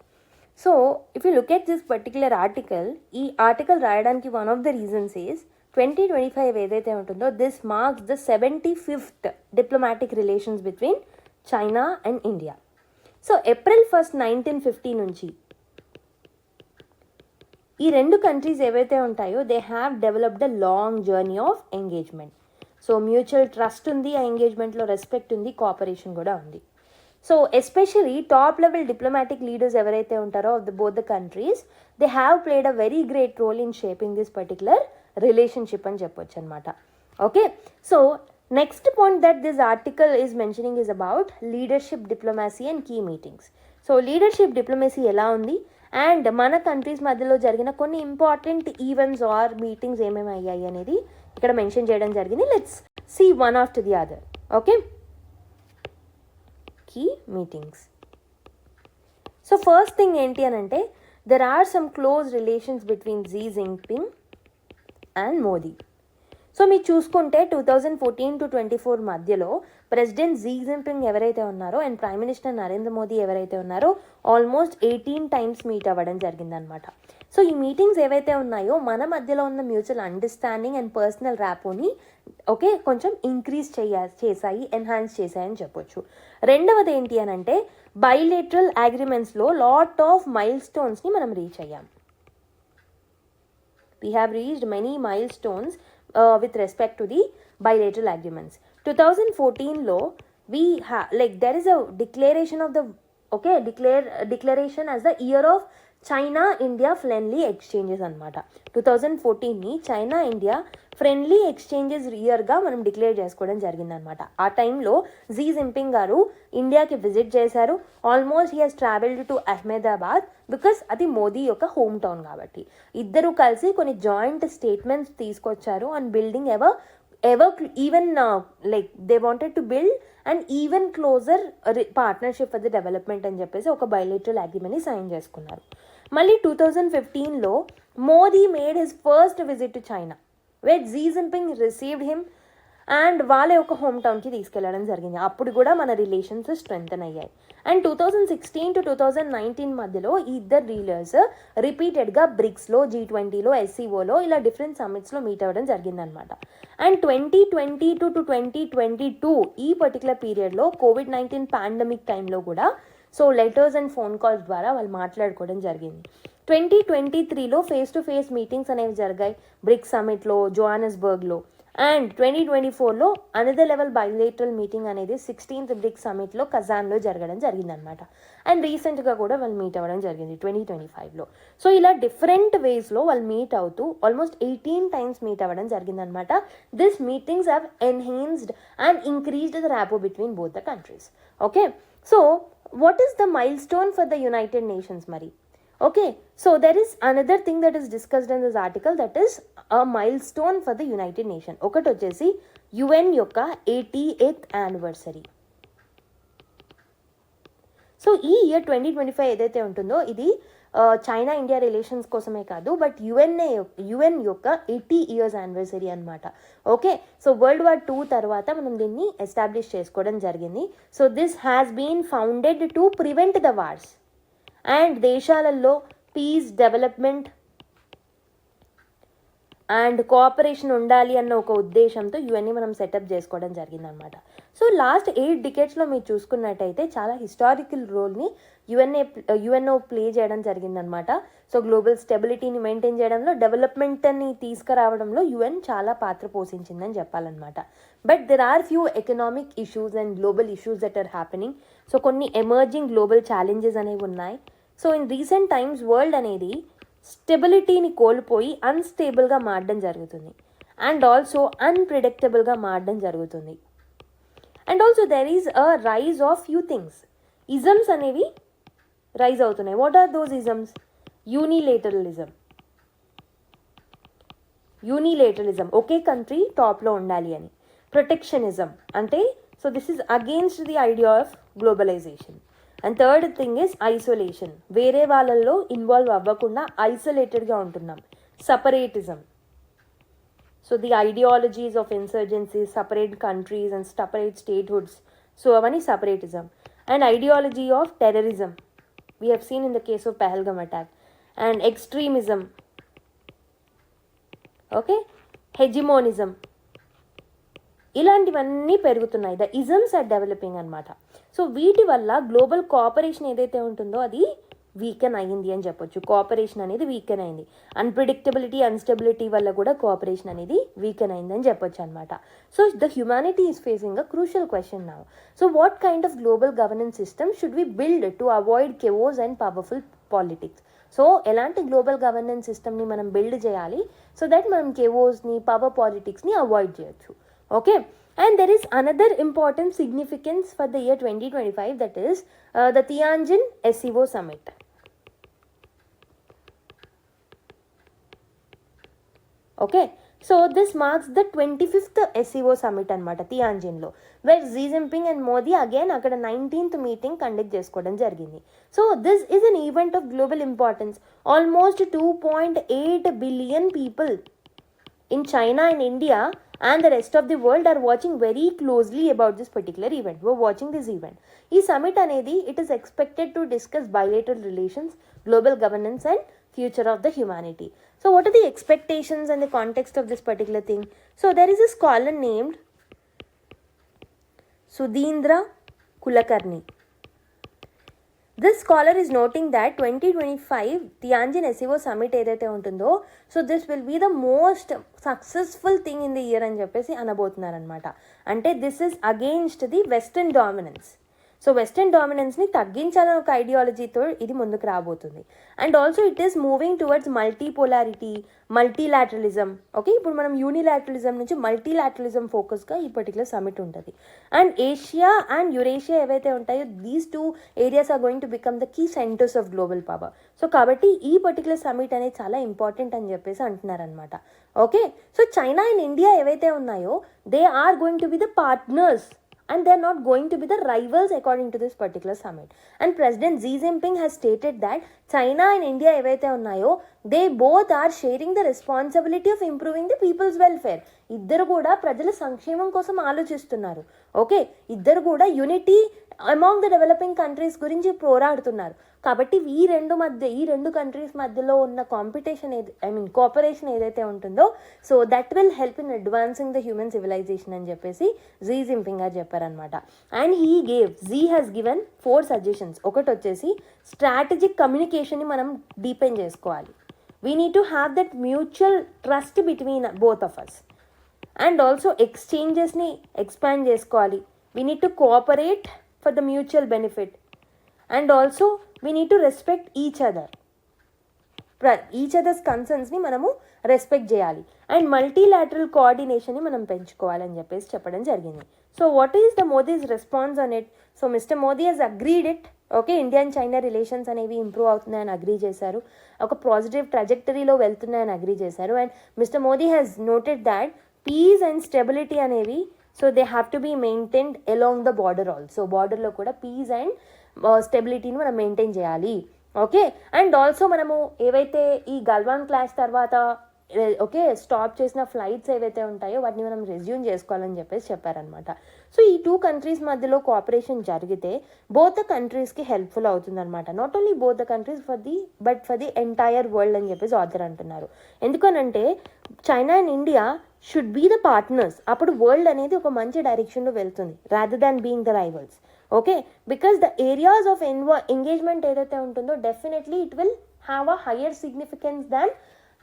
So if you look at this particular article, ఈ ఆర్టికల్ రాయడానికి one of the reasons is 2025 ఏదైతే ఉంటుందో this marks the 75th diplomatic relations between China and India. So April 1st 1950 నుంచి ఈ రెండు కంట్రీస్ ఏవైతే ఉంటాయో they have developed a long journey of engagement. So mutual trust ఉంది, ఆ ఎంగేజ్మెంట్లో రెస్పెక్ట్ ఉంది, కోఆపరేషన్ కూడా ఉంది. So especially top level diplomatic leaders ఎవరైతే ఉంటారో of the both the countries they have played a very great role in shaping this particular relationship అని చెప్పొచ్చు అనమాట. Okay, so next point that this article is mentioning is about leadership diplomacy and key meetings. So leadership diplomacy ఎలా ఉంది అండ్ మన కంట్రీస్ మధ్యలో జరిగిన కొన్ని ఇంపార్టెంట్ ఈవెంట్స్ ఆర్ మీటింగ్స్ ఏమేమి అయ్యాయి అనేది ఇక్కడ మెన్షన్ చేయడం జరిగింది. Let's see one after the other. Okay, key meetings. So first thing ఏంటి అని అంటే there are some close relations between Xi Jinping and Modi. So మీరు చూసుకుంటే 2014 to 24 మధ్యలో ప్రెసిడెంట్ జీ జిన్పింగ్ ఎవరైతే ఉన్నారో and prime minister Narendra Modi ఎవరైతే ఉన్నారో ఆల్మోస్ట్ 18 times మీట్ అవ్వడం జరిగిందనమాట. సో ఈ మీటింగ్స్ ఏవైతే ఉన్నాయో మన మధ్యలో ఉన్న మ్యూచువల్ అండర్స్టాండింగ్ అండ్ పర్సనల్ ర్యాపోని కొంచెం ఇంక్రీజ్ చేశాయి, ఎన్హాన్స్ చేశాయని చెప్పొచ్చు. రెండవది ఏంటి అని అంటే బైలేటరల్ అగ్రిమెంట్స్లో లాట్ ఆఫ్ మైల్ స్టోన్స్ని మనం రీచ్ అయ్యాం. We have reached many milestones with respect to the bilateral agreements. 2014 లో we have, like, there is a declaration of the declaration as the year of China India friendly exchanges అనమాట. 2014ని చైనా ఇండియా ఫ్రెండ్లీ ఎక్స్చేంజెస్ ఇయర్గా మనం డిక్లేర్ చేసుకోవడం జరిగిందనమాట. ఆ టైంలో జీ జిన్పింగ్ గారు ఇండియాకి విజిట్ చేశారు. Almost he has travelled to Ahmedabad because అది మోదీ యొక్క హోమ్ టౌన్ కాబట్టి. ఇద్దరు కలిసి కొన్ని జాయింట్ స్టేట్మెంట్స్ తీసుకొచ్చారు and building even like they wanted to build an even closer partnership for the development అని చెప్పేసి ఒక bilateral agreement ని సైన్ చేసుకున్నారు. మళ్ళీ 2015లో Modi made his first visit to China where Xi Jinping received him and వాళ్ళ యొక్క హోమ్ టౌన్కి తీసుకెళ్లడం జరిగింది. అప్పుడు కూడా మన రిలేషన్స్ స్ట్రెంగ్తన్ అయ్యాయి. అండ్ 2016 to 2019 మధ్యలో ఈ ఇద్దరు లీడర్స్ రిపీటెడ్గా బ్రిక్స్లో, G20లో, SCOలో ఇలా డిఫరెంట్ సమ్మిట్స్లో మీట్ అవ్వడం జరిగిందనమాట. అండ్ 2022 to 2022 ఈ పర్టికులర్ పీరియడ్లో COVID-19 పాండమిక్ టైంలో కూడా so letters and phone calls ద్వారా వాళ్ళు మాట్లాడుకోవడం జరిగింది. 2023లో ఫేస్ టు ఫేస్ మీటింగ్స్ అనేవి జరిగాయి బ్రిక్స్ సమ్మిట్లో జోహానస్బర్గ్లో. అండ్ 2024లో అనదర్ లెవెల్ బైలేటరల్ మీటింగ్ అనేది 16th బ్రిక్స్ సమ్మిట్లో కజాన్లో జరగడం జరిగిందనమాట. అండ్ రీసెంట్గా కూడా వాళ్ళు మీట్ అవ్వడం జరిగింది 2025లో. సో ఇలా డిఫరెంట్ వేస్లో వాళ్ళు మీట్ అవుతూ ఆల్మోస్ట్ 18 times మీట్ అవ్వడం జరిగిందనమాట. This meetings have enhanced and increased the rapport between both the countries. Okay, so what is the milestone for the United Nations మరి? Okay, so there is another thing that is discussed in this article, that is a milestone for the United Nations. ఒకటి వచ్చేసి UN యొక్క 88th anniversary. సో ఈ ఇయర్ 2025 ఏదైతే ఉంటుందో ఇది చైనా ఇండియా రిలేషన్స్ కోసమే కాదు, బట్ యుఎన్ యొక్క 80 years anniversary అనమాట. Okay, so World War II తర్వాత మనం దీన్ని ఎస్టాబ్లిష్ చేసుకోవడం జరిగింది. So this has been founded to prevent the wars and దేశాలలో పీస్, డెవలప్మెంట్ అండ్ కోఆపరేషన్ ఉండాలి అన్న ఒక ఉద్దేశంతో యుఎన్ని మనం సెటప్ చేసుకోవడం జరిగిందనమాట. సో లాస్ట్ 8 decadesలో మీరు చూసుకున్నట్టయితే చాలా హిస్టారికల్ రోల్ని యుఎన్ఓ ప్లే చేయడం జరిగిందనమాట. సో గ్లోబల్ స్టెబిలిటీని మెయింటైన్ చేయడంలో, డెవలప్మెంట్ని తీసుకురావడంలో యుఎన్ చాలా పాత్ర పోషించిందని చెప్పాలన్నమాట. But there are few economic issues and global issues that are happening. So కొన్ని ఎమర్జింగ్ గ్లోబల్ ఛాలెంజెస్ అనేవి ఉన్నాయి. So in recent times world అనేది స్టెబిలిటీని కోల్పోయి అన్స్టేబుల్గా మారడం జరుగుతుంది అండ్ ఆల్సో అన్ప్రిడిక్టబుల్గా మారడం జరుగుతుంది. And also there is a rise of few things. Isms అనేవి రైజ్ అవుతున్నాయి. What are those isms? Unilateralism, ఒకే కంట్రీ టాప్లో ఉండాలి అని. ప్రొటెక్షనిజం అంటే so this is against the idea of globalization. And third thing is isolation, వేరే వాళ్ళల్లో ఇన్వాల్వ్ అవ్వకుండా ఐసోలేటెడ్గా ఉంటున్నాం. Separatism, so the ideologies of insurgencies, separate countries and separate statehoods, so అవన్నీ separatism. And ideology of terrorism we have seen in the case of Pahalgam attack. And extremism, okay, hegemonism, ఇలాంటివన్నీ పెరుగుతున్నాయి. ద ఇజమ్స్ ఆర్ డెవలపింగ్ అనమాట. సో వీటి వల్ల గ్లోబల్ కోఆపరేషన్ ఏదైతే ఉంటుందో అది వీకెన్ అయ్యింది అని చెప్పొచ్చు. కోఆపరేషన్ అనేది వీకెన్ అయింది. అన్ప్రిడిక్టబిలిటీ, అన్స్టెబిలిటీ వల్ల కూడా కోఆపరేషన్ అనేది వీకెన్ అయింది అని చెప్పొచ్చు అనమాట. So the humanity is facing a crucial question now. So what kind of global governance system should we build to avoid chaos and powerful politics? So ఎలాంటి గ్లోబల్ గవర్నెన్స్ సిస్టమ్ని మనం బిల్డ్ చేయాలి సో దట్ మనం కెవోస్ని, పవర్ పాలిటిక్స్ని అవాయిడ్ చేయొచ్చు. Okay, and there is another important significance for the year 2025, that is the Tianjin SCO Summit. Okay, so this marks the 25th SCO Summit అనమాట Tianjinలో, where Xi Jinping and Modi again అక్కడ 19th meeting కండక్ట్ చేసుకోవడం జరిగింది. So this is an event of global importance. Almost 2.8 billion people in China and India and the rest of the world are watching very closely about this particular event. We're watching this event. ఈ summit అనేది it is expected to discuss bilateral relations, global governance and future of the humanity. So what are the expectations and the context of this particular thing? So there is a scholar named Sudhindra Kulkarni. This scholar is noting that 2025 Tianjin SCO summit ఏదైతే ఉంటుందో, so this will be the most successful thing in the year అని చెప్పేసి అనబోతున్నారనమాట. అంటే this is against the western dominance. So western డామినెన్స్ని తగ్గించాలని ఒక ఐడియాలజీతో ఇది ముందుకు రాబోతుంది. And also it is moving towards multipolarity, multilateralism. Okay, ఇప్పుడు మనం యూనిలాటరలిజం నుంచి మల్టీలాటరలిజం ఫోకస్గా ఈ పర్టికులర్ సమిట్ ఉంటుంది. అండ్ ఏషియా అండ్ యురేషియా ఏవైతే ఉంటాయో, these 2 areas are going to become the key centers of global power. So కాబట్టి ఈ పర్టికులర్ సమిట్ అనేది చాలా ఇంపార్టెంట్ అని చెప్పేసి అంటున్నారనమాట. Okay, so China and India ఏవైతే ఉన్నాయో, they are going to be the partners and they are not going to be the rivals according to this particular summit. And President Xi Jinping has stated that China and India evaithe unnayo, they both are sharing the responsibility of improving the people's welfare. ఇద్దరు కూడా ప్రజల సంక్షేమం కోసం ఆలోచిస్తున్నారు. ఓకే, ఇద్దరు కూడా unity among the developing countries గురించి పోరాడుతున్నారు. కాబట్టి ఈ రెండు కంట్రీస్ మధ్యలో ఉన్న కాంపిటీషన్ కోఆపరేషన్ ఏదైతే ఉంటుందో, so that will help in advancing the human civilization అని చెప్పేసి జీ జిన్పింగ్ గారు చెప్పారనమాట. And Xi has given 4 suggestions. ఒకటి వచ్చేసి స్ట్రాటజిక్ కమ్యూనికేషన్ని మనం డీపెన్ చేసుకోవాలి. We need to have that mutual trust between both of us. And also ఎక్స్చేంజెస్ని ఎక్స్పాండ్ చేసుకోవాలి. We need to cooperate for the mutual benefit. And also we need to respect each others కన్సర్న్స్ని మనము రెస్పెక్ట్ చేయాలి. అండ్ మల్టీలాటరల్ కోఆర్డినేషన్ని మనం పెంచుకోవాలని చెప్పేసి చెప్పడం జరిగింది. So what is the Modi's response on it? So mister Modi has agreed it. Okay, India and China relations అనేవి ఇంప్రూవ్ అవుతున్నాయని అగ్రీ చేశారు. ఒక పాజిటివ్ ట్రాజెక్టరీలో వెళ్తున్నాయని అగ్రీ చేశారు. And mister Modi has noted that peace and stability అనేవి, so they have to be maintained along the border also. బార్డర్లో కూడా పీస్ అండ్ స్టెబిలిటీని మనం మెయింటైన్ చేయాలి. ఓకే, అండ్ ఆల్సో మనము ఏవైతే ఈ గల్వాన్ క్లాష్ తర్వాత ఓకే స్టాప్ చేసిన ఫ్లైట్స్ ఏవైతే ఉంటాయో వాటిని మనం రెజ్యూమ్ చేసుకోవాలని చెప్పేసి చెప్పారనమాట. సో ఈ 2 కంట్రీస్ మధ్యలో కోఆపరేషన్ జరిగితే బోత్ ద కంట్రీస్కి హెల్ప్ఫుల్ అవుతుందన్నమాట. Not only both the countries but for the entire world అని చెప్పేసి ఆథర్ అంటున్నారు. ఎందుకనంటే China and India should be the partners. అప్పుడు వరల్డ్ అనేది ఒక మంచి డైరెక్షన్లో వెళ్తుంది, rather than being the rivals. Okay, because the areas of engagement ఏదైతే ఉంటుందో definitely it will have a higher significance than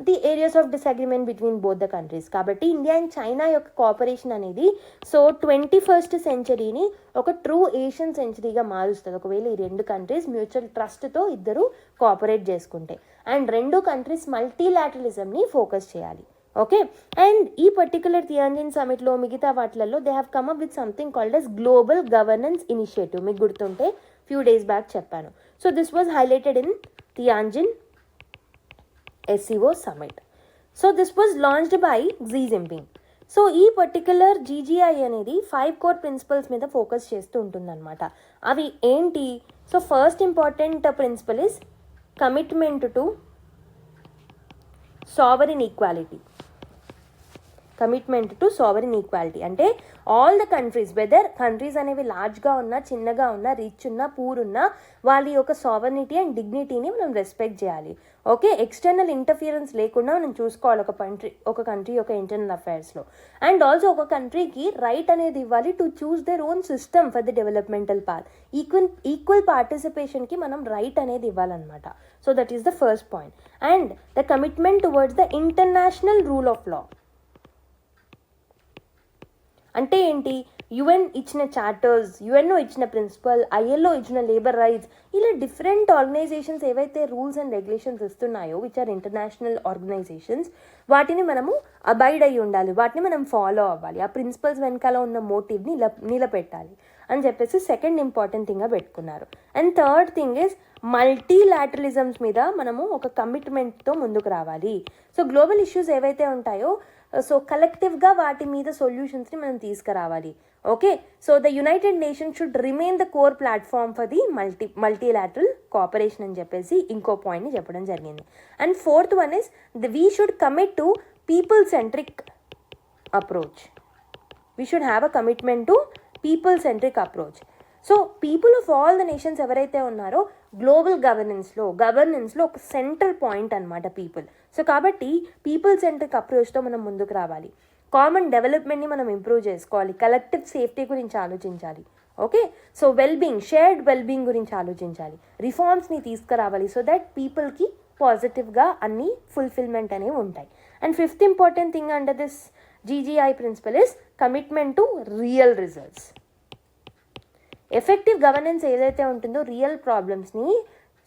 the areas of disagreement between both the countries. కాబట్టి ఇండియా అండ్ చైనా యొక్క కోఆపరేషన్ అనేది సో 21st సెంచరీని ఒక ట్రూ ఏషియన్ సెంచరీగా మారుస్తుంది ఒకవేళ ఈ 2 కంట్రీస్ మ్యూచువల్ ట్రస్ట్తో ఇద్దరు కోఆపరేట్ చేసుకుంటే. అండ్ 2 కంట్రీస్ మల్టీలాటరలిజంని ఫోకస్ చేయాలి. ఓకే, అండ్ ఈ పర్టికులర్ టియాంజిన్ సమిట్లో మిగతా వాటిలలో they have come up with something called as global governance initiative. మీకు గుర్తుంటే ఫ్యూ డేస్ బ్యాక్ చెప్పాను. So this was highlighted in Tianjin SCO summit. So this was launched by Xi Jinping. So ఈ పర్టికులర్ GGI అనేది 5 core principles మీద ఫోకస్ చేస్తూ ఉంటుందన్నమాట. అవి ఏంటి? So first important principle is commitment to sovereign equality. Commitment to sovereign equality అంటే all the countries, whether countries అనేవి లార్జ్గా ఉన్నా చిన్నగా ఉన్నా రిచ్ ఉన్నా పూర్ ఉన్నా వాళ్ళ యొక్క సావరినిటీ అండ్ డిగ్నిటీని మనం రెస్పెక్ట్ చేయాలి. ఓకే, ఎక్స్టర్నల్ ఇంటర్ఫియరెన్స్ లేకుండా మనం చూసుకోవాలి ఒక కంట్రీ యొక్క ఇంటర్నల్ అఫైర్స్లో. అండ్ ఆల్సో ఒక కంట్రీకి రైట్ అనేది ఇవ్వాలి to choose their own system for the developmental path. Equal పార్టిసిపేషన్కి మనం రైట్ అనేది ఇవ్వాలన్నమాట. So that is the first point. And the commitment towards the international rule of law. అంటే ఏంటి? UN ఇచ్చిన చార్టర్స్, UNO ఇచ్చిన ప్రిన్సిపల్, ILO ఇచ్చిన లేబర్ రైట్స్, ఇలా డిఫరెంట్ ఆర్గనైజేషన్స్ ఏవైతే రూల్స్ అండ్ రెగ్యులేషన్స్ ఇస్తున్నాయో విచ్ ఆర్ ఇంటర్నేషనల్ ఆర్గనైజేషన్స్, వాటిని మనము అబైడ్ అయ్యి ఉండాలి, వాటిని మనం ఫాలో అవ్వాలి. ఆ ప్రిన్సిపల్స్ వెనకాల ఉన్న మోటివ్ని నిలబెట్టాలి అని చెప్పేసి సెకండ్ ఇంపార్టెంట్ థింగ్గా పెట్టుకున్నారు. అండ్ థర్డ్ థింగ్ ఇస్ మల్టీలాటరలిజమ్స్ మీద మనము ఒక కమిట్మెంట్తో ముందుకు రావాలి. సో గ్లోబల్ ఇష్యూస్ ఏవైతే ఉంటాయో సో కలెక్టివ్గా వాటి మీద సొల్యూషన్స్ని మనం తీసుకురావాలి. Okay, so the United nations should remain the core platform for the multilateral cooperation అని చెప్పేసి ఇంకో పాయింట్ని చెప్పడం జరిగింది. And fourth one is we should commit to people centric approach. We should have a commitment to people centric approach. So people of all the nations ఎవరైతే ఉన్నారో గ్లోబల్ గవర్నెన్స్లో ఒక సెంట్రల్ పాయింట్ అనమాట పీపుల్. సో కాబట్టి పీపుల్ సెంట్రిక్ అప్రోచ్తో మనం ముందుకు రావాలి. కామన్ డెవలప్మెంట్ని మనం ఇంప్రూవ్ చేసుకోవాలి. కలెక్టివ్ సేఫ్టీ గురించి ఆలోచించాలి. Okay, so wellbeing, shared wellbeing గురించి ఆలోచించాలి, రిఫార్మ్స్ని తీసుకురావాలి సో దట్ పీపుల్కి పాజిటివ్గా అన్ని ఫుల్ఫిల్మెంట్ అనేవి ఉంటాయి. And fifth important thing under this GGI principle is commitment to real results. Effective governance ఏదైతే ఉంటుందో రియల్ ప్రాబ్లమ్స్ని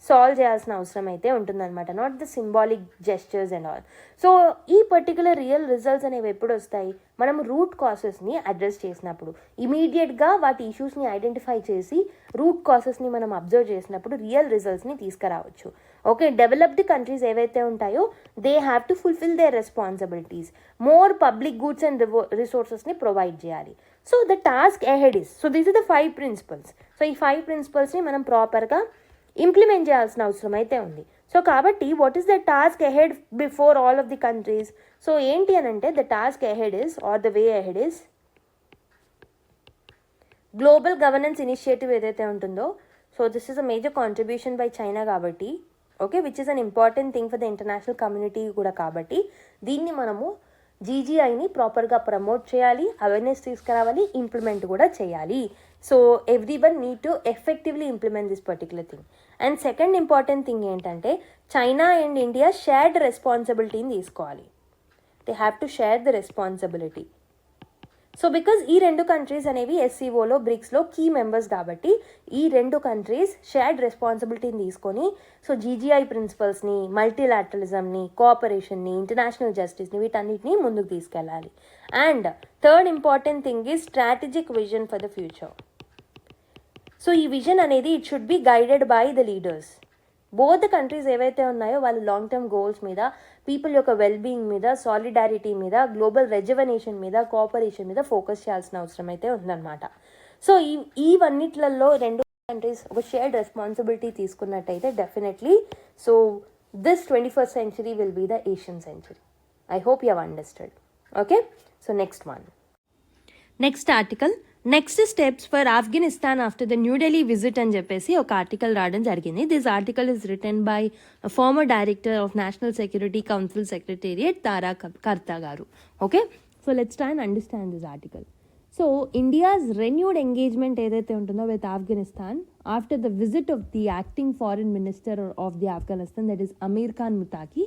సాల్వ్ చేయాల్సిన అవసరం అయితే ఉంటుందన్నమాట, not the symbolic gestures and all. So ఈ పర్టికులర్ రియల్ రిజల్ట్స్ అనేవి ఎప్పుడు వస్తాయి, మనం రూట్ కాసెస్ని అడ్రస్ చేసినప్పుడు, ఇమీడియట్గా వాటి ఇష్యూస్ని ఐడెంటిఫై చేసి రూట్ కాసెస్ని మనం అబ్జర్వ్ చేసినప్పుడు రియల్ రిజల్ట్స్ని తీసుకురావచ్చు. ఓకే, డెవలప్డ్ కంట్రీస్ ఏవైతే ఉంటాయో they have to fulfil their responsibilities, more public goods and రిసోర్సెస్ని ప్రొవైడ్ చేయాలి. So the task ahead is, so these are the 5 principles. So ఈ 5 ప్రిన్సిపల్స్ని మనం ప్రాపర్గా ఇంప్లిమెంట్ చేయాల్సిన అవసరం అయితే ఉంది. సో కాబట్టి what is the task ahead before all of the countries? So ఏంటి అని అంటే the task ahead is or the way ahead is global governance initiative ఏదైతే ఉంటుందో, so this is a major contribution by China కాబట్టి, okay, which is an important thing for the international community కూడా కాబట్టి దీన్ని మనము GGIని ప్రాపర్గా ప్రమోట్ చేయాలి, అవేర్నెస్ తీసుకురావాలి, ఇంప్లిమెంట్ కూడా చేయాలి. So everyone need to effectively implement this particular thing. And second important thing ఏంటంటే చైనా అండ్ ఇండియా షేర్డ్ రెస్పాన్సిబిలిటీని తీసుకోవాలి. They have to share the responsibility. So because ఈ 2 కంట్రీస్ అనేవి SCOలో బ్రిక్స్లో కీ మెంబర్స్ కాబట్టి ఈ 2 కంట్రీస్ షేర్డ్ రెస్పాన్సిబిలిటీని తీసుకొని సో GGI ప్రిన్సిపల్స్ని, మల్టీలాటరలిజంని, కోఆపరేషన్ని, ఇంటర్నేషనల్ జస్టిస్ని వీటన్నిటిని ముందుకు తీసుకెళ్ళాలి. And third important thing is strategic vision for the future. So ఈ విజన్ అనేది it should be guided by the leaders. Both the countries ఏవైతే ఉన్నాయో వాళ్ళ లాంగ్ టర్మ్ గోల్స్ మీద, పీపుల్ యొక్క వెల్బీయింగ్ మీద, సాలిడారిటీ మీద, గ్లోబల్ రెజవనేషన్ మీద, కోఆపరేషన్ మీద ఫోకస్ చేయాల్సిన అవసరం అయితే ఉందన్నమాట. సో ఇవన్నిట్లలో 2 కంట్రీస్ ఒక షేర్డ్ రెస్పాన్సిబిలిటీ తీసుకున్నట్టయితే definitely so this 21st century will be the Asian century. I hope you have understood. Okay, so next one, next article, next steps for Afghanistan after the New Delhi visit అని చెప్పేసి ఒక ఆర్టికల్ రావడం జరిగింది. This article is written by former director of national security council secretariat Tara Kartha గారు. Okay, so let's try and understand this article. So India's renewed engagement ఏదైతే ఉంటుందో with Afghanistan after the visit of the acting foreign minister of the Afghanistan, that is Aamir Khan ముతాకి.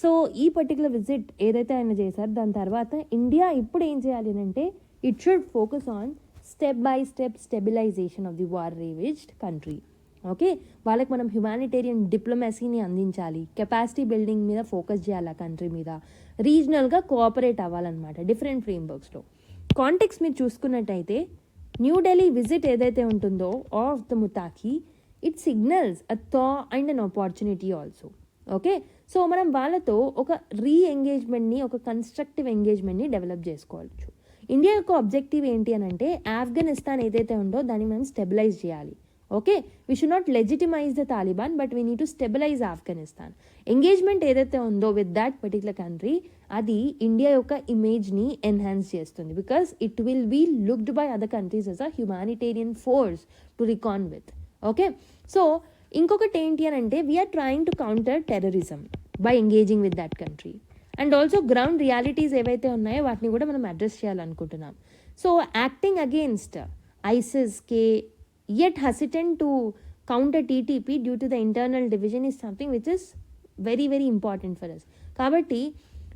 So ఈ పర్టికులర్ విజిట్ ఏదైతే ఆయన చేశారో దాని తర్వాత ఇండియా ఇప్పుడు ఏం చేయాలి అంటే it should focus on step-by-step stabilization of the war-ravaged country. Okay, వాళ్ళకి మనం హ్యుమానిటేరియన్ డిప్లొమసీని అందించాలి, కెపాసిటీ బిల్డింగ్ మీద ఫోకస్ చేయాలి, ఆ కంట్రీ మీద రీజనల్గా కోఆపరేట్ అవ్వాలన్నమాట డిఫరెంట్ ఫ్రేమ్వర్క్స్లో. కాంటెక్స్ట్ మీరు చూసుకున్నట్టయితే న్యూ ఢిల్లీ విజిట్ ఏదైతే ఉంటుందో ఆఫ్ ద ముతాకి, ఇట్ సిగ్నల్స్ అ థా and an opportunity also. Okay, so మనం వాళ్ళతో ఒక ఎంగేజ్మెంట్ని, ఒక కన్స్ట్రక్టివ్ ఎంగేజ్మెంట్ని డెవలప్ చేసుకోవచ్చు. ఇండియా యొక్క ఆబ్జెక్టివ్ ఏంటి అని అంటే ఆఫ్ఘనిస్తాన్ ఏదైతే ఉందో దాన్ని మనం స్టెబిలైజ్ చేయాలి. Okay, we should not legitimize the Taliban but we need to stabilize Afghanistan. Engagement ఏదైతే ఉందో విత్ దాట్ పర్టికులర్ కంట్రీ అది ఇండియా యొక్క ఇమేజ్ని ఎన్హాన్స్ చేస్తుంది because it will be looked by other countries as a humanitarian force to reckon with. Okay, so ఇంకొకటి ఏంటి అని అంటే we are trying to counter terrorism by engaging with that country. And also ground realities ఏవైతే ఉన్నాయో వాటిని కూడా మనం అడ్రస్ చేయాలనుకుంటున్నాం. సో యాక్టింగ్ అగేన్స్ట్ ISIS-కే yet hesitant to counter TTP due to the internal division is something which is very, very important for us. కాబట్టి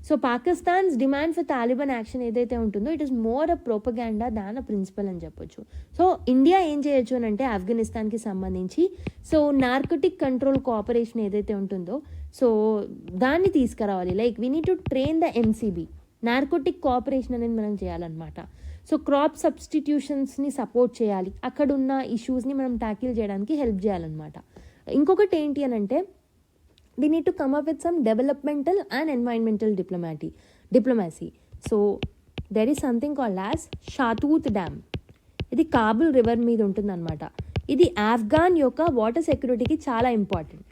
so Pakistan's demand for Taliban action ఏదైతే ఉంటుందో it is more a propaganda than a principle అని చెప్పొచ్చు. సో ఇండియా ఏం చేయొచ్చు అని అంటే ఆఫ్ఘనిస్తాన్కి సంబంధించి సో నార్కోటిక్ కంట్రోల్ కోఆపరేషన్ ఏదైతే ఉంటుందో సో దాన్ని తీసుకురావాలి. Like we need to train the MCB, narcotic cooperation అనేది మనం చేయాలన్నమాట. సో క్రాప్ సబ్స్టిట్యూషన్స్ని సపోర్ట్ చేయాలి, అక్కడున్న ఇష్యూస్ని మనం ట్యాకిల్ చేయడానికి హెల్ప్ చేయాలన్నమాట. ఇంకొకటి ఏంటి అని అంటే we need to come up with some developmental and environmental diplomacy. So there is something called as Shahtoot dam. ఇది కాబుల్ రివర్ మీద ఉంటుందన్నమాట. ఇది ఆఫ్ఘాన్ యొక్క వాటర్ సెక్యూరిటీకి చాలా important.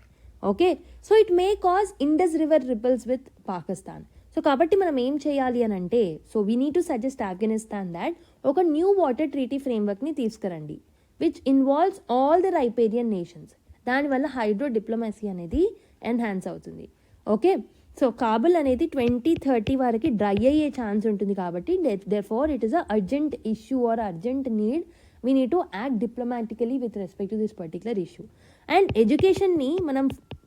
Okay, so it may cause Indus river repulse with Pakistan. So కాబట్టి మనం ఏం చేయాలి అని అంటే so we need to suggest Afghanistan that ఒక న్యూ వాటర్ ట్రీటీ ఫ్రేమ్వర్క్ని తీసుకురండి which involves all the riparian nations. దానివల్ల హైడ్రో డిప్లొమసీ అనేది ఎన్హాన్స్ అవుతుంది. ఓకే, సో కాబుల్ అనేది 2030 వరకు డ్రై అయ్యే ఛాన్స్ ఉంటుంది కాబట్టి therefore it is a urgent issue or urgent need we need to act diplomatically with respect to this particular issue. And ఎడ్యుకేషన్ని మనం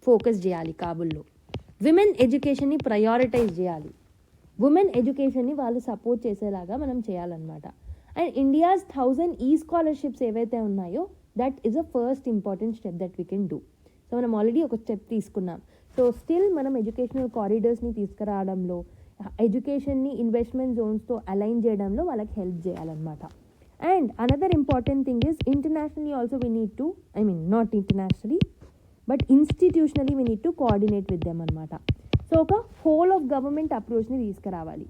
ఫోకస్ చేయాలి కాబుల్లో. విమెన్ ఎడ్యుకేషన్ని ప్రయారిటైజ్ చేయాలి. ఉమెన్ ఎడ్యుకేషన్ని వాళ్ళు సపోర్ట్ చేసేలాగా మనం చేయాలన్నమాట. అండ్ ఇండియాస్ 1000 స్కాలర్షిప్స్ ఏవైతే ఉన్నాయో that is a first important step that we can do. So మనం ఆల్రెడీ ఒక స్టెప్ తీసుకున్నాం. సో స్టిల్ మనం ఎడ్యుకేషనల్ కారిడార్స్ని తీసుకురావడంలో, ఎడ్యుకేషన్ని ఇన్వెస్ట్మెంట్ జోన్స్తో అలైన్ చేయడంలో వాళ్ళకి హెల్ప్ చేయాలన్నమాట. And another important thing is internationally also we need to, not internationally but institutionally we need to coordinate with them అనమాట. సో ఒక హోల్ ఆఫ్ గవర్నమెంట్ అప్రోచ్ని తీసుకురావాలి.